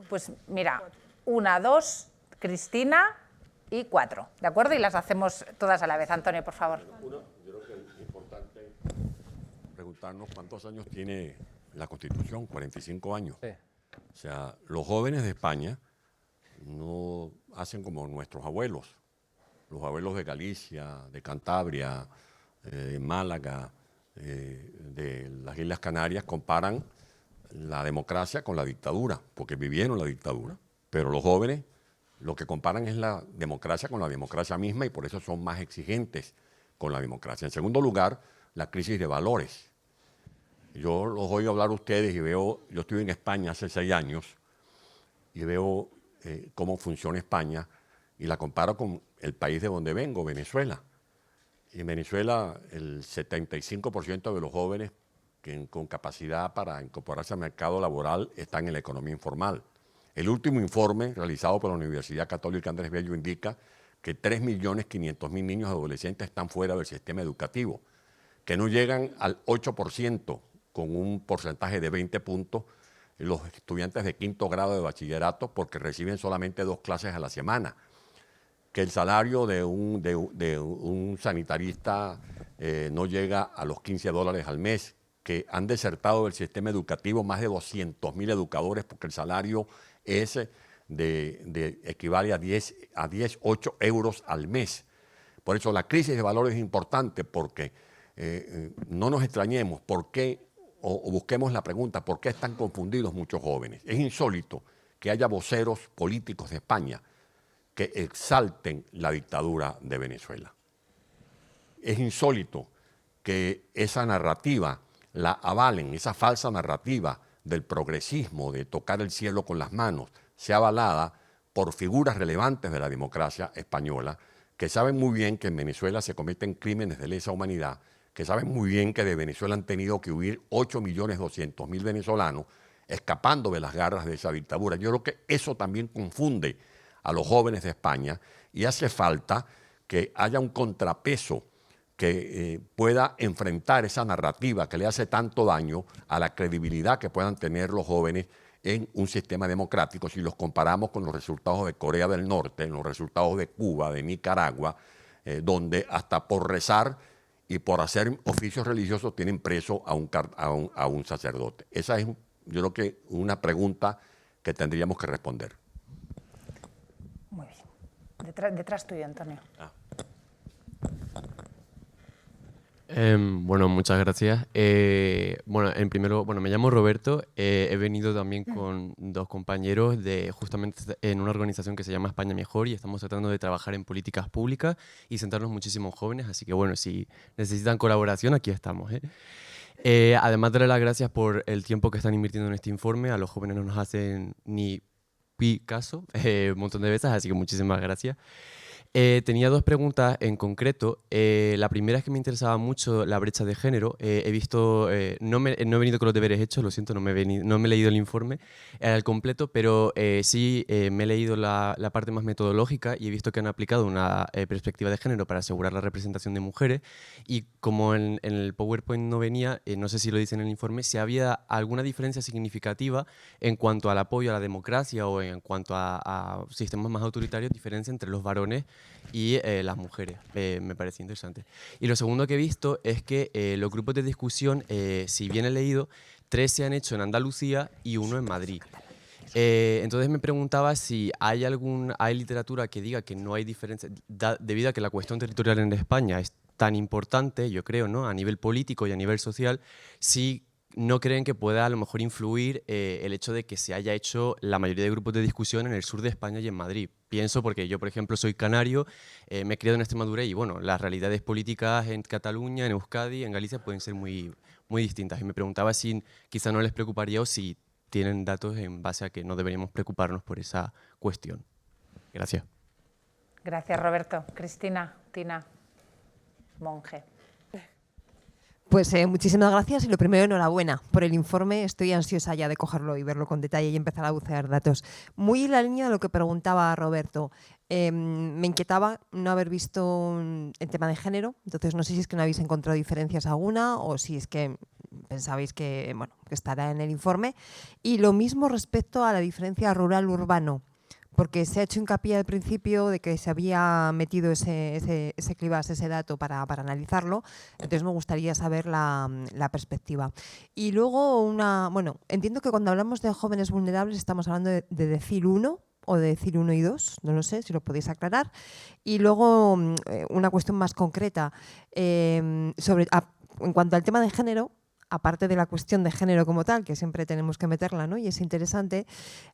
Pues mira, 1, 2, Cristina y 4, ¿de acuerdo? Y las hacemos todas a la vez. Antonio, por favor. Yo creo que es importante preguntarnos cuántos años tiene la Constitución, 45 años. Sí. O sea, los jóvenes de España no hacen como nuestros abuelos, los abuelos de Galicia, de Cantabria, de Málaga, de las Islas Canarias, comparan la democracia con la dictadura, porque vivieron la dictadura. Pero los jóvenes lo que comparan es la democracia con la democracia misma y por eso son más exigentes con la democracia. En segundo lugar, la crisis de valores. Yo los oigo hablar a ustedes y veo, yo estuve en España hace 6 años y veo cómo funciona España y la comparo con el país de donde vengo, Venezuela. Y en Venezuela el 75% de los jóvenes con capacidad para incorporarse al mercado laboral están en la economía informal. El último informe realizado por la Universidad Católica Andrés Bello indica que 3.500.000 niños y adolescentes están fuera del sistema educativo, que no llegan al 8% con un porcentaje de 20 puntos los estudiantes de 5º grado de bachillerato porque reciben solamente 2 clases a la semana, que el salario de un sanitarista no llega a los $15 al mes, que han desertado del sistema educativo más de 200.000 educadores porque el salario es equivale a 8 euros al mes. Por eso la crisis de valores es importante porque no nos extrañemos por qué, o busquemos la pregunta, ¿por qué están confundidos muchos jóvenes? Es insólito que haya voceros políticos de España que exalten la dictadura de Venezuela. Es insólito que esa narrativa la avalen, esa falsa narrativa del progresismo, de tocar el cielo con las manos, sea avalada por figuras relevantes de la democracia española que saben muy bien que en Venezuela se cometen crímenes de lesa humanidad, que saben muy bien que de Venezuela han tenido que huir 8.200.000 venezolanos escapando de las garras de esa dictadura. Yo creo que eso también confunde a los jóvenes de España y hace falta que haya un contrapeso que pueda enfrentar esa narrativa que le hace tanto daño a la credibilidad que puedan tener los jóvenes en un sistema democrático si los comparamos con los resultados de Corea del Norte, en los resultados de Cuba, de Nicaragua, donde hasta por rezar y por hacer oficios religiosos tienen preso a un sacerdote. Esa es, yo creo que, una pregunta que tendríamos que responder. Muy bien. Detrás tuyo, Antonio. Bueno, muchas gracias. Bueno, me llamo Roberto. He venido también con dos compañeros justamente en una organización que se llama España Mejor, y estamos tratando de trabajar en políticas públicas y centrarnos muchísimo en jóvenes. Así que bueno, si necesitan colaboración, aquí estamos. Además de dar las gracias por el tiempo que están invirtiendo en este informe, a los jóvenes no nos hacen ni caso un montón de veces, así que muchísimas gracias. Tenía dos preguntas en concreto. La primera es que me interesaba mucho la brecha de género. He visto, no he venido con los deberes hechos, lo siento, no me he leído el informe al completo, pero sí me he leído la parte más metodológica y he visto que han aplicado una perspectiva de género para asegurar la representación de mujeres. Y como en el PowerPoint no venía, no sé si lo dice en el informe, si había alguna diferencia significativa en cuanto al apoyo a la democracia o en cuanto a sistemas más autoritarios, diferencia entre los varones y las mujeres. Me parece interesante. Y lo segundo que he visto es que los grupos de discusión, si bien he leído, 3 se han hecho en Andalucía y 1 en Madrid. Entonces me preguntaba si hay literatura que diga que no hay diferencia, debido a que la cuestión territorial en España es tan importante, yo creo, ¿no?, a nivel político y a nivel social, si no creen que pueda a lo mejor influir el hecho de que se haya hecho la mayoría de grupos de discusión en el sur de España y en Madrid. Pienso porque yo, por ejemplo, soy canario, me he criado en Extremadura y bueno, las realidades políticas en Cataluña, en Euskadi, en Galicia pueden ser muy, muy distintas. Y me preguntaba si quizá no les preocuparía o si tienen datos en base a que no deberíamos preocuparnos por esa cuestión. Gracias. Gracias, Roberto. Cristina, Tina, Monge. Pues muchísimas gracias y lo primero, enhorabuena por el informe. Estoy ansiosa ya de cogerlo y verlo con detalle y empezar a bucear datos. Muy en la línea de lo que preguntaba Roberto. Me inquietaba no haber visto el tema de género, entonces no sé si es que no habéis encontrado diferencias alguna o si es que pensabais que, bueno, que estará en el informe. Y lo mismo respecto a la diferencia rural-urbano, porque se ha hecho hincapié al principio de que se había metido ese clivaje, ese dato para analizarlo, entonces me gustaría saber la perspectiva. Y luego, entiendo que cuando hablamos de jóvenes vulnerables estamos hablando de decil 1 o de decil 1 y 2, no lo sé, si lo podéis aclarar. Y luego una cuestión más concreta, en cuanto al tema de género, aparte de la cuestión de género como tal, que siempre tenemos que meterla, ¿no?, y es interesante,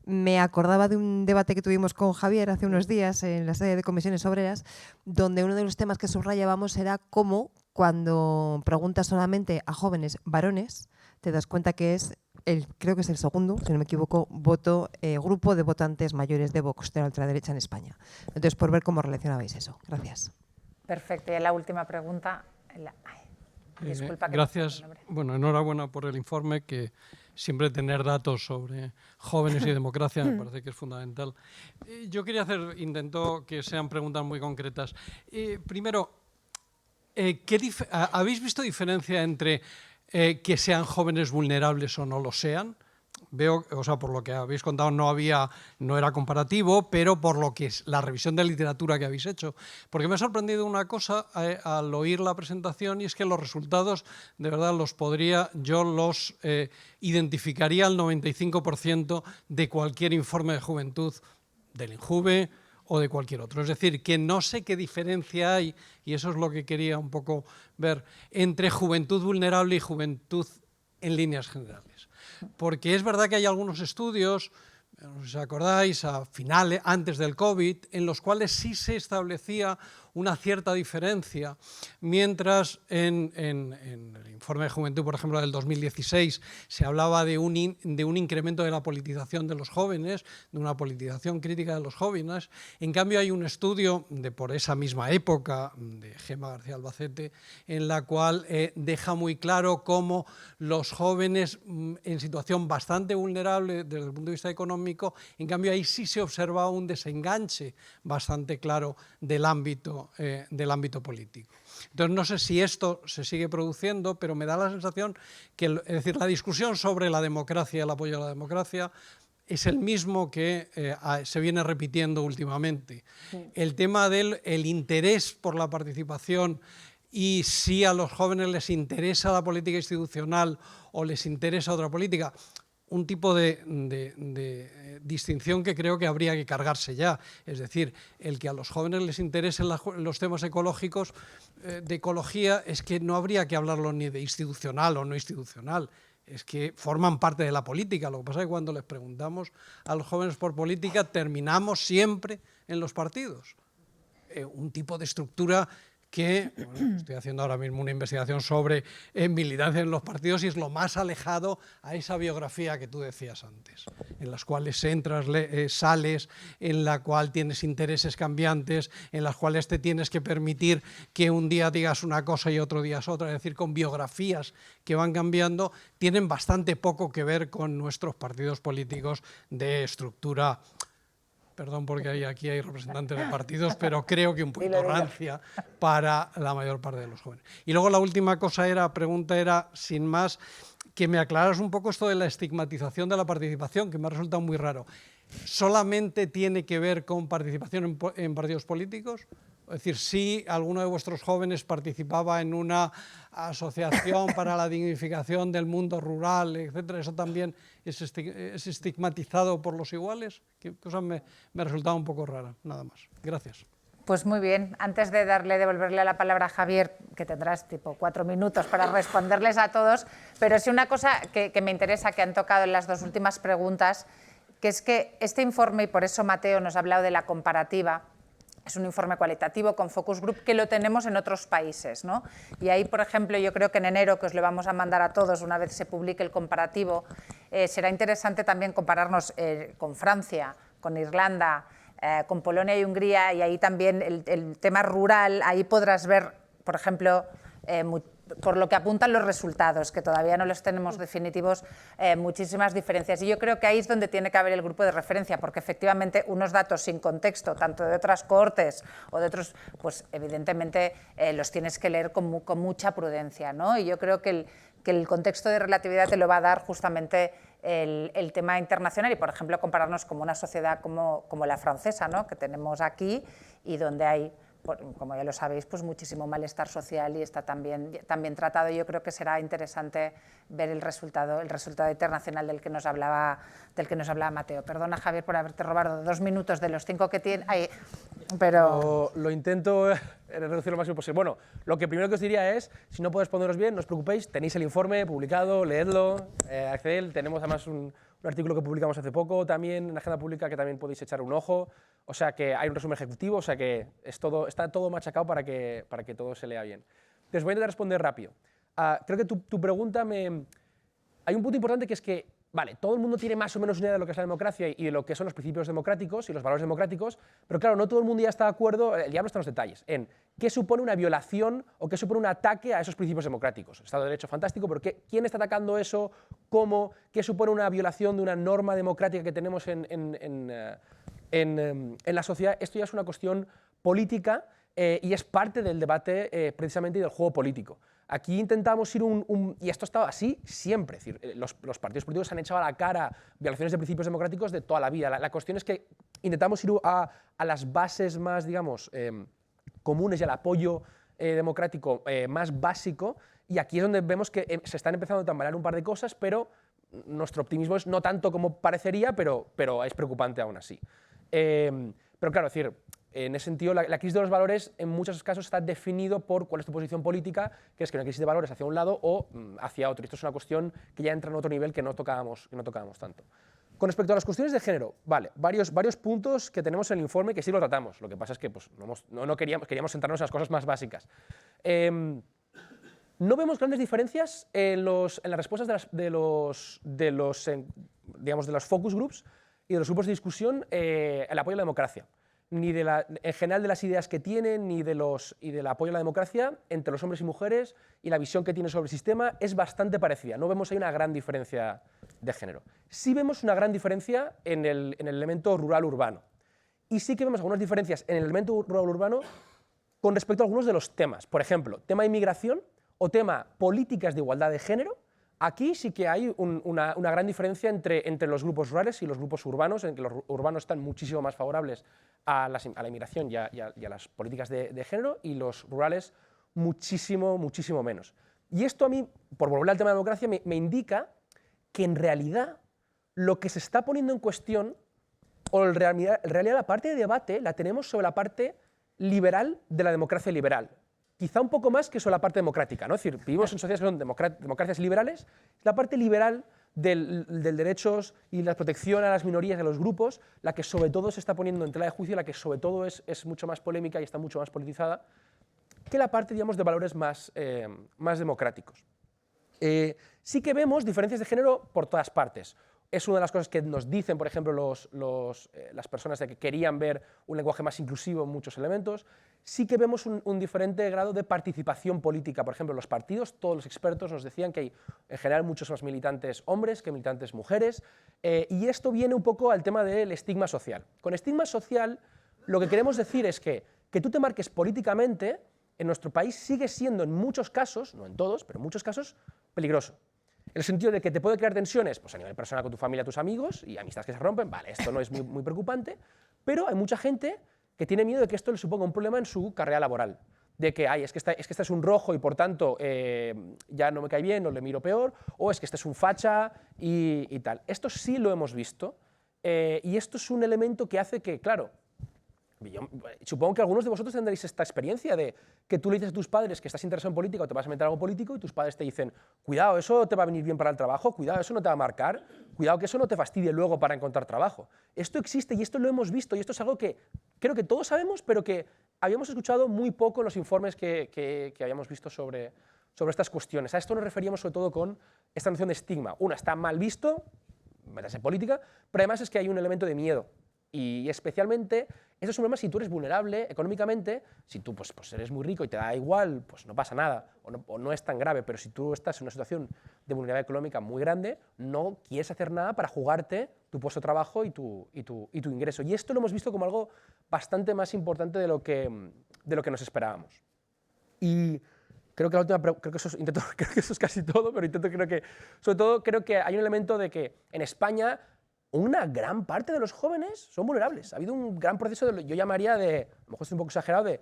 me acordaba de un debate que tuvimos con Javier hace unos días en la sede de Comisiones Obreras, donde uno de los temas que subrayábamos era cómo, cuando preguntas solamente a jóvenes varones, te das cuenta que es creo que es el segundo, si no me equivoco, grupo de votantes mayores de Vox, de la ultraderecha en España. Entonces, por ver cómo relacionabais eso. Gracias. Perfecto. Y la última pregunta. Disculpa que gracias. Bueno, enhorabuena por el informe, que siempre tener datos sobre jóvenes y democracia me parece que es fundamental. Yo intento que sean preguntas muy concretas. Primero, ¿habéis visto diferencia entre que sean jóvenes vulnerables o no lo sean? Veo, o sea, por lo que habéis contado no era comparativo, pero por lo que es la revisión de literatura que habéis hecho. Porque me ha sorprendido una cosa al oír la presentación, y es que los resultados, de verdad, yo los identificaría al 95% de cualquier informe de juventud del INJUVE o de cualquier otro. Es decir, que no sé qué diferencia hay, y eso es lo que quería un poco ver, entre juventud vulnerable y juventud en líneas generales. Porque es verdad que hay algunos estudios, no sé si os acordáis, antes del COVID, en los cuales sí se establecía una cierta diferencia, mientras en el informe de juventud, por ejemplo, del 2016, se hablaba de un incremento de la politización de los jóvenes, de una politización crítica de los jóvenes. En cambio, hay un estudio por esa misma época, de Gemma García Albacete, en la cual deja muy claro cómo los jóvenes en situación bastante vulnerable desde el punto de vista económico, en cambio ahí sí se observa un desenganche bastante claro del ámbito político. Entonces no sé si esto se sigue produciendo, pero me da la sensación que, es decir, la discusión sobre la democracia y el apoyo a la democracia es el mismo que se viene repitiendo últimamente. Sí. El tema del interés por la participación y si a los jóvenes les interesa la política institucional o les interesa otra política, un tipo de distinción que creo que habría que cargarse ya. Es decir, el que a los jóvenes les interesen los temas ecológicos, de ecología, es que no habría que hablarlo ni de institucional o no institucional. Es que forman parte de la política. Lo que pasa es que cuando les preguntamos a los jóvenes por política, terminamos siempre en los partidos. Un tipo de estructura que, bueno, estoy haciendo ahora mismo una investigación sobre militancia en los partidos y es lo más alejado a esa biografía que tú decías antes, en las cuales entras, sales, en la cual tienes intereses cambiantes, en las cuales te tienes que permitir que un día digas una cosa y otro día es otra, es decir, con biografías que van cambiando, tienen bastante poco que ver con nuestros partidos políticos de estructura. Perdón porque aquí hay representantes de partidos, pero creo que un poquito rancia para la mayor parte de los jóvenes. Y luego la última pregunta era, sin más, que me aclararas un poco esto de la estigmatización de la participación, que me ha resultado muy raro. ¿Solamente tiene que ver con participación en partidos políticos? Es decir, si alguno de vuestros jóvenes participaba en una asociación para la dignificación del mundo rural, etcétera, ¿eso también es estigmatizado por los iguales? Que cosa me ha resultado un poco rara, nada más. Gracias. Pues muy bien, antes de devolverle la palabra a Javier, que tendrás tipo 4 minutos para responderles a todos, pero sí una cosa que me interesa, que han tocado en las dos últimas preguntas, que es que este informe, y por eso Mateo nos ha hablado de la comparativa, es un informe cualitativo con focus group que lo tenemos en otros países, ¿no? Y ahí, por ejemplo, yo creo que en enero, que os lo vamos a mandar a todos una vez se publique el comparativo, será interesante también compararnos con Francia, con Irlanda, con Polonia y Hungría, y ahí también el tema rural, ahí podrás ver, por ejemplo, por lo que apuntan los resultados, que todavía no los tenemos definitivos, muchísimas diferencias. Y yo creo que ahí es donde tiene que haber el grupo de referencia, porque efectivamente unos datos sin contexto, tanto de otras cohortes o de otros, pues evidentemente los tienes que leer con mucha prudencia, ¿no? Y yo creo que el contexto de relatividad te lo va a dar justamente el tema internacional y, por ejemplo, compararnos con una sociedad como la francesa, ¿no? Que tenemos aquí y donde hay, como ya lo sabéis, pues muchísimo malestar social y está también tratado. Yo creo que será interesante ver el resultado internacional del que nos hablaba Mateo. Perdona, Javier, por haberte robado 2 minutos de los 5 que tiene. Pero Lo intento reducir lo máximo posible. Bueno, lo que primero que os diría es, si no podéis poneros bien, no os preocupéis, tenéis el informe publicado, leedlo, acceded. Tenemos además un artículo que publicamos hace poco también en la Agenda Pública que también podéis echar un ojo. O sea que hay un resumen ejecutivo, o sea que está todo machacado para que todo se lea bien. Entonces voy a intentar responder rápido. Creo que tu pregunta hay un punto importante que es que, vale, todo el mundo tiene más o menos una idea de lo que es la democracia y de lo que son los principios democráticos y los valores democráticos, pero claro, no todo el mundo ya está de acuerdo, el diablo está en los detalles, en qué supone una violación o qué supone un ataque a esos principios democráticos. Estado de Derecho, fantástico, pero ¿quién está atacando eso? ¿Cómo? ¿Qué supone una violación de una norma democrática que tenemos en la sociedad? Esto ya es una cuestión política y es parte del debate precisamente y del juego político. Aquí intentamos ir y esto ha estado así siempre, es decir, los partidos políticos han echado a la cara violaciones de principios democráticos de toda la vida. La cuestión es que intentamos ir a las bases más, digamos, comunes y al apoyo democrático más básico, y aquí es donde vemos que se están empezando a tambalear un par de cosas, pero nuestro optimismo es no tanto como parecería, pero es preocupante aún así. Pero claro, es decir, en ese sentido, la crisis de los valores en muchos casos está definido por cuál es tu posición política, que es que una crisis de valores hacia un lado o hacia otro. Esto es una cuestión que ya entra en otro nivel que no tocábamos tanto. Con respecto a las cuestiones de género, vale, varios puntos que tenemos en el informe que sí lo tratamos. Lo que pasa es que pues, queríamos centrarnos en las cosas más básicas. No vemos grandes diferencias en las respuestas de los focus groups y de los grupos de discusión el apoyo a la democracia. Ni en general de las ideas que tienen, ni del apoyo a la democracia entre los hombres y mujeres, y la visión que tienen sobre el sistema es bastante parecida. No vemos ahí una gran diferencia de género. Sí vemos una gran diferencia en el elemento rural-urbano. Y sí que vemos algunas diferencias en el elemento rural-urbano con respecto a algunos de los temas. Por ejemplo, tema inmigración o tema políticas de igualdad de género. Aquí sí que hay una gran diferencia entre los grupos rurales y los grupos urbanos, en que los urbanos están muchísimo más favorables a la inmigración y a las políticas de género, y los rurales muchísimo, muchísimo menos. Y esto a mí, por volver al tema de la democracia, me indica que en realidad lo que se está poniendo en cuestión, o en realidad la parte de debate la tenemos sobre la parte liberal de la democracia liberal. Quizá un poco más que sobre la parte democrática, ¿no? Es decir, vivimos en sociedades que son democracias liberales, la parte liberal del derechos y la protección a las minorías y a los grupos, la que sobre todo se está poniendo en tela de juicio, la que sobre todo es mucho más polémica y está mucho más politizada, que la parte, digamos, de valores más democráticos. Sí que vemos diferencias de género por todas partes. Es una de las cosas que nos dicen, por ejemplo, las personas de que querían ver un lenguaje más inclusivo en muchos elementos. Sí que vemos un diferente grado de participación política. Por ejemplo, los partidos, todos los expertos nos decían que hay en general muchos más militantes hombres que militantes mujeres. Y esto viene un poco al tema del estigma social. Con estigma social lo que queremos decir es que tú te marques políticamente en nuestro país sigue siendo en muchos casos, no en todos, pero en muchos casos, peligroso. En el sentido de que te puede crear tensiones pues a nivel personal con tu familia, tus amigos y amistades que se rompen, vale, esto no es muy preocupante, pero hay mucha gente que tiene miedo de que esto le suponga un problema en su carrera laboral. De que, es que este es un rojo y por tanto ya no me cae bien o le miro peor, o es que este es un facha y tal. Esto sí lo hemos visto y esto es un elemento que hace que, claro, yo supongo que algunos de vosotros tendréis esta experiencia de que tú le dices a tus padres que estás interesado en política o te vas a meter en algo político y tus padres te dicen, cuidado, eso te va a venir bien para el trabajo, cuidado, eso no te va a marcar, cuidado que eso no te fastidie luego para encontrar trabajo. Esto existe y esto lo hemos visto y esto es algo que creo que todos sabemos, pero que habíamos escuchado muy poco en los informes que habíamos visto sobre estas cuestiones. A esto nos referíamos sobre todo con esta noción de estigma. Una, está mal visto, meterse en política, pero además es que hay un elemento de miedo. Y especialmente, eso es un problema si tú eres vulnerable económicamente, si tú pues eres muy rico y te da igual, pues no pasa nada, o no es tan grave, pero si tú estás en una situación de vulnerabilidad económica muy grande, no quieres hacer nada para jugarte tu puesto de trabajo y tu ingreso. Y esto lo hemos visto como algo bastante más importante de lo que nos esperábamos. Y creo que la última, creo que eso es casi todo, pero sobre todo creo que hay un elemento de que en España una gran parte de los jóvenes son vulnerables. Ha habido un gran proceso, yo llamaría de, a lo mejor estoy un poco exagerado, de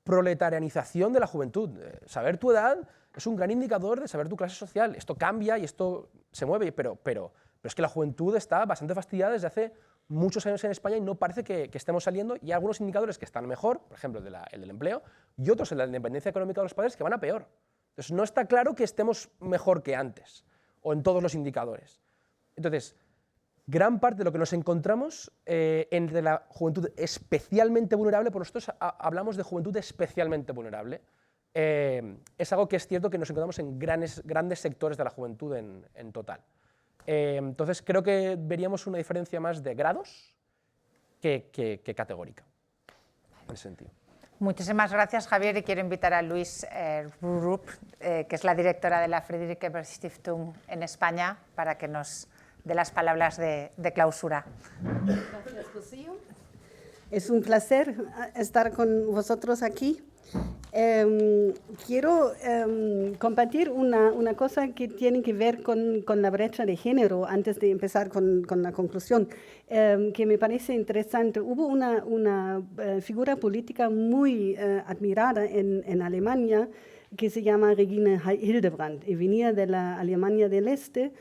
proletarianización de la juventud. Saber tu edad es un gran indicador de saber tu clase social. Esto cambia y esto se mueve, pero es que la juventud está bastante fastidiada desde hace muchos años en España y no parece que estemos saliendo. Y hay algunos indicadores que están mejor, por ejemplo, el del empleo, y otros, el de la independencia económica de los padres, que van a peor. Entonces, no está claro que estemos mejor que antes, o en todos los indicadores. Entonces, gran parte de lo que nos encontramos entre la juventud especialmente vulnerable, por nosotros hablamos de juventud especialmente vulnerable, es algo que es cierto que nos encontramos en grandes sectores de la juventud en total. Entonces creo que veríamos una diferencia más de grados que categórica, en ese sentido. Muchísimas gracias, Javier, y quiero invitar a Luis Rurup, que es la directora de la Friedrich Ebert Stiftung en España, para que nos de las palabras de clausura. Gracias, Rocío. Es un placer estar con vosotros aquí. Quiero compartir una cosa que tiene que ver con la brecha de género antes de empezar con la conclusión, que me parece interesante. Hubo una figura política muy admirada en Alemania que se llama Regine Hildebrandt y venía de la Alemania del Este.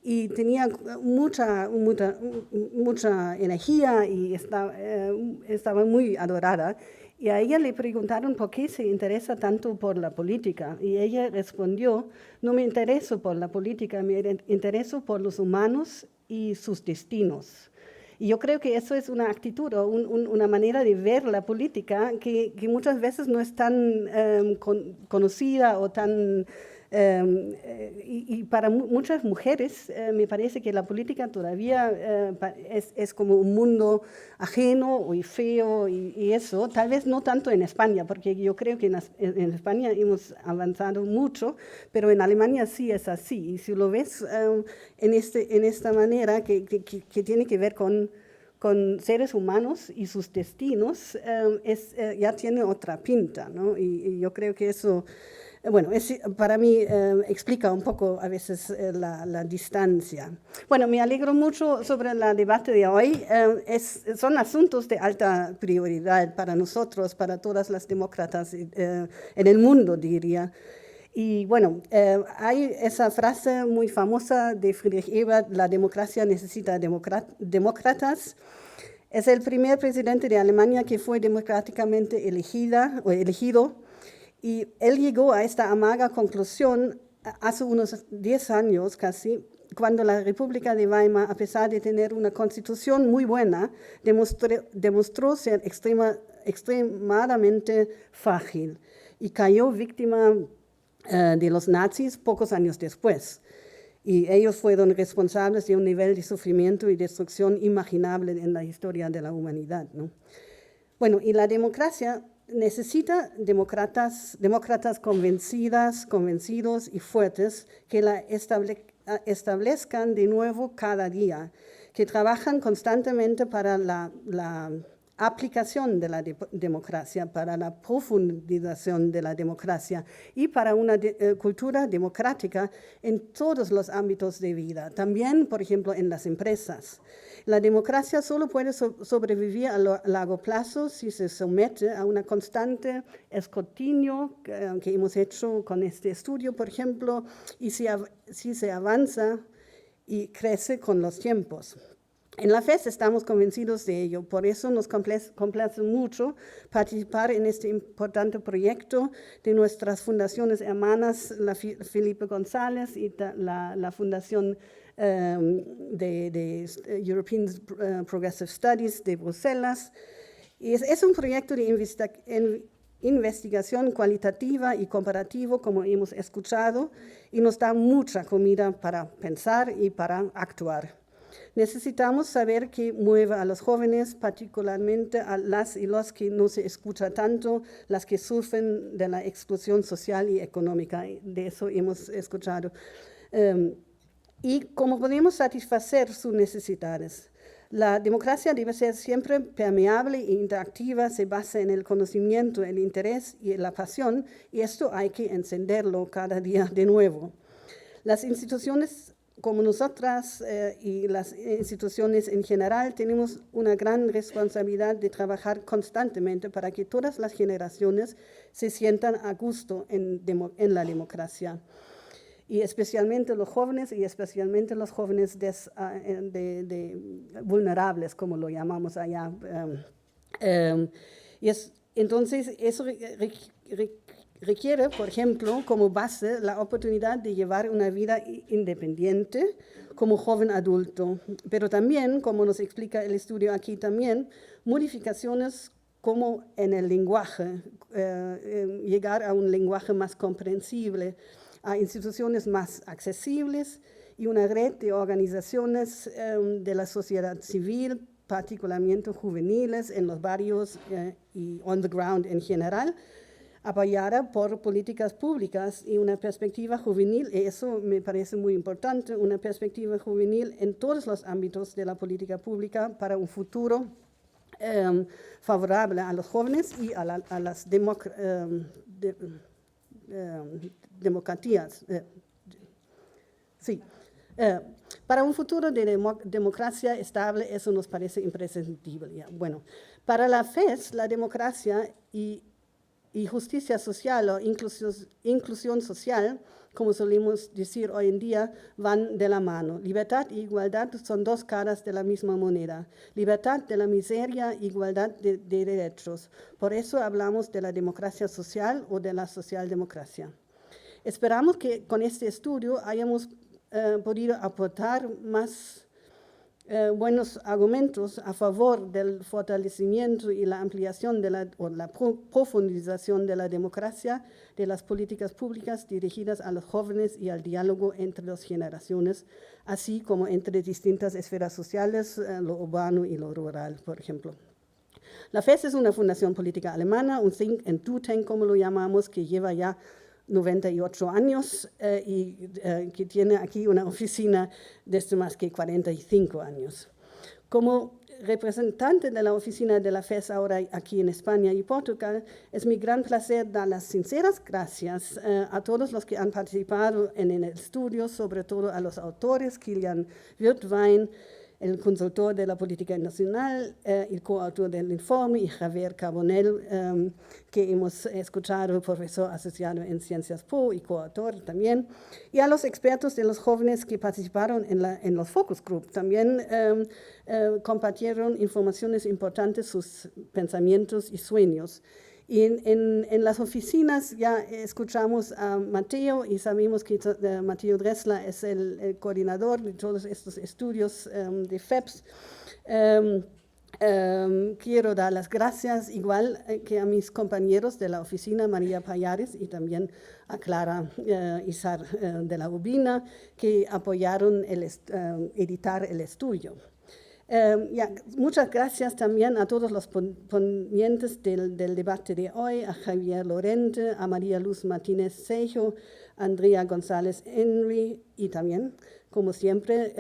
Y tenía mucha energía y estaba muy adorada. Y a ella le preguntaron por qué se interesa tanto por la política. Y ella respondió, no me intereso por la política, me intereso por los humanos y sus destinos. Y yo creo que eso es una actitud o una manera de ver la política que muchas veces no es tan conocida o tan... y para muchas mujeres me parece que la política todavía es como un mundo ajeno y feo y eso, tal vez no tanto en España, porque yo creo que en España hemos avanzado mucho, pero en Alemania sí es así, y si lo ves en esta manera que tiene que ver con seres humanos y sus destinos, ya tiene otra pinta, ¿no? Y yo creo que eso Bueno, para mí explica un poco a veces la distancia. Bueno, me alegro mucho sobre el debate de hoy. Son asuntos de alta prioridad para nosotros, para todas las demócratas en el mundo, diría. Y bueno, hay esa frase muy famosa de Friedrich Ebert: la democracia necesita demócratas. Es el primer presidente de Alemania que fue democráticamente elegido. Y él llegó a esta amarga conclusión hace unos 10 años casi, cuando la República de Weimar, a pesar de tener una constitución muy buena, demostró ser extremadamente frágil y cayó víctima de los nazis pocos años después. Y ellos fueron responsables de un nivel de sufrimiento y destrucción inimaginable en la historia de la humanidad, ¿no? Bueno, y la democracia necesita demócratas convencidos y fuertes que la establezcan de nuevo cada día, que trabajan constantemente para la aplicación de la democracia, para la profundización de la democracia y para una cultura democrática en todos los ámbitos de vida, también, por ejemplo, en las empresas. La democracia solo puede sobrevivir a largo plazo si se somete a un constante escrutinio que hemos hecho con este estudio, por ejemplo, y si se avanza y crece con los tiempos. En la FES estamos convencidos de ello, por eso nos complace mucho participar en este importante proyecto de nuestras fundaciones hermanas, la Felipe González y la Fundación de European Progressive Studies de Bruselas. Y es un proyecto de investigación cualitativa y comparativa, como hemos escuchado, y nos da mucha comida para pensar y para actuar. Necesitamos saber qué mueve a los jóvenes, particularmente a las y los que no se escucha tanto, las que sufren de la exclusión social y económica. De eso hemos escuchado. Y cómo podemos satisfacer sus necesidades. La democracia debe ser siempre permeable e interactiva, se basa en el conocimiento, el interés y la pasión, y esto hay que encenderlo cada día de nuevo. Las instituciones como nosotras y las instituciones en general tenemos una gran responsabilidad de trabajar constantemente para que todas las generaciones se sientan a gusto en la democracia. Y especialmente los jóvenes, vulnerables, como lo llamamos allá. Entonces, eso requiere, por ejemplo, como base la oportunidad de llevar una vida independiente como joven adulto, pero también, como nos explica el estudio aquí también, modificaciones como en el lenguaje, llegar a un lenguaje más comprensible, a instituciones más accesibles y una red de organizaciones de la sociedad civil, particularmente juveniles en los barrios y on the ground en general, apoyada por políticas públicas y una perspectiva juvenil, y eso me parece muy importante, una perspectiva juvenil en todos los ámbitos de la política pública para un futuro favorable a los jóvenes y a las democracias. Para un futuro de democracia estable, eso nos parece imprescindible. Bueno, para la FES, la democracia y justicia social o inclusión social, como solemos decir hoy en día, van de la mano. Libertad e igualdad son dos caras de la misma moneda. Libertad de la miseria, igualdad de derechos. Por eso hablamos de la democracia social o de la socialdemocracia. Esperamos que con este estudio hayamos podido aportar más buenos argumentos a favor del fortalecimiento y la ampliación o la profundización de la democracia, de las políticas públicas dirigidas a los jóvenes y al diálogo entre las generaciones, así como entre distintas esferas sociales, lo urbano y lo rural, por ejemplo. La FES es una fundación política alemana, un think and do tank, como lo llamamos, que lleva ya 98 años y que tiene aquí una oficina desde más que 45 años. Como representante de la oficina de la FES ahora aquí en España y Portugal, es mi gran placer dar las sinceras gracias a todos los que han participado en el estudio, sobre todo a los autores, Kilian Wirtwein, el consultor de la política nacional, el coautor del informe, y Javier Carbonell, que hemos escuchado, profesor asociado en Ciencias Po y coautor también, y a los expertos de los jóvenes que participaron en los focus group. También compartieron informaciones importantes, sus pensamientos y sueños. Y en las oficinas ya escuchamos a Mateo y sabemos que Mateo Dressler es el coordinador de todos estos estudios de FEPS. Quiero dar las gracias igual que a mis compañeros de la oficina, María Payares, y también a Clara Izar de la Urbina, que apoyaron editar el estudio. Muchas gracias también a todos los ponentes del debate de hoy, a Javier Lorente, a María Luz Martínez Seijo, a Andrea González Henry y también, como siempre,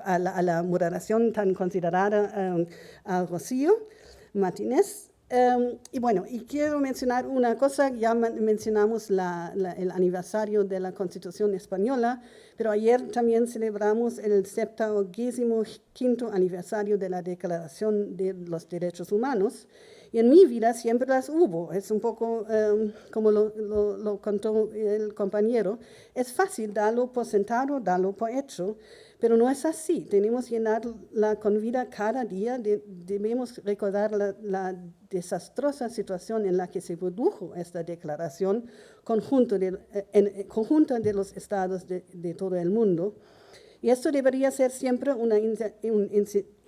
a la moderación tan considerada a Rocío Martínez. Y bueno, y quiero mencionar una cosa, ya mencionamos el aniversario de la Constitución Española, pero ayer también celebramos el 75º aniversario de la Declaración de los Derechos Humanos, y en mi vida siempre las hubo. Es un poco como lo contó el compañero, es fácil darlo por sentado, darlo por hecho, pero no es así. Tenemos que llenarla con vida cada día. Debemos recordar la desastrosa situación en la que se produjo esta declaración conjunta de los estados de todo el mundo. Y esto debería ser siempre un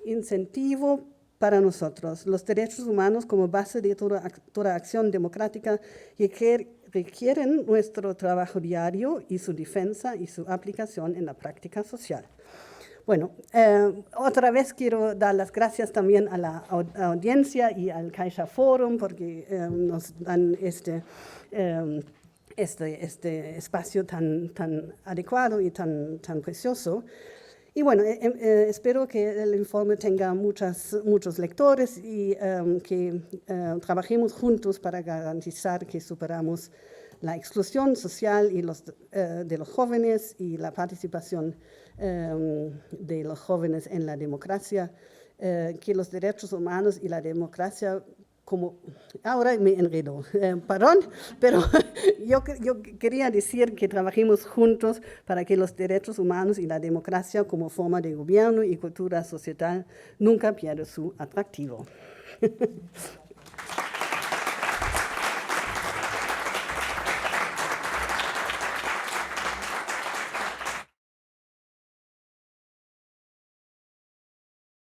incentivo para nosotros. Los derechos humanos como base de toda acción democrática requieren nuestro trabajo diario y su defensa y su aplicación en la práctica social. Bueno, otra vez quiero dar las gracias también a la audiencia y al Caixa Forum porque nos dan este espacio tan adecuado y tan precioso. Y bueno, espero que el informe tenga muchos lectores y que trabajemos juntos para garantizar que superamos la exclusión social y de los jóvenes y la participación de los jóvenes en la democracia, que los derechos humanos y la democracia, ahora me enredo, perdón, pero yo quería decir que trabajemos juntos para que los derechos humanos y la democracia como forma de gobierno y cultura societal nunca pierdan su atractivo.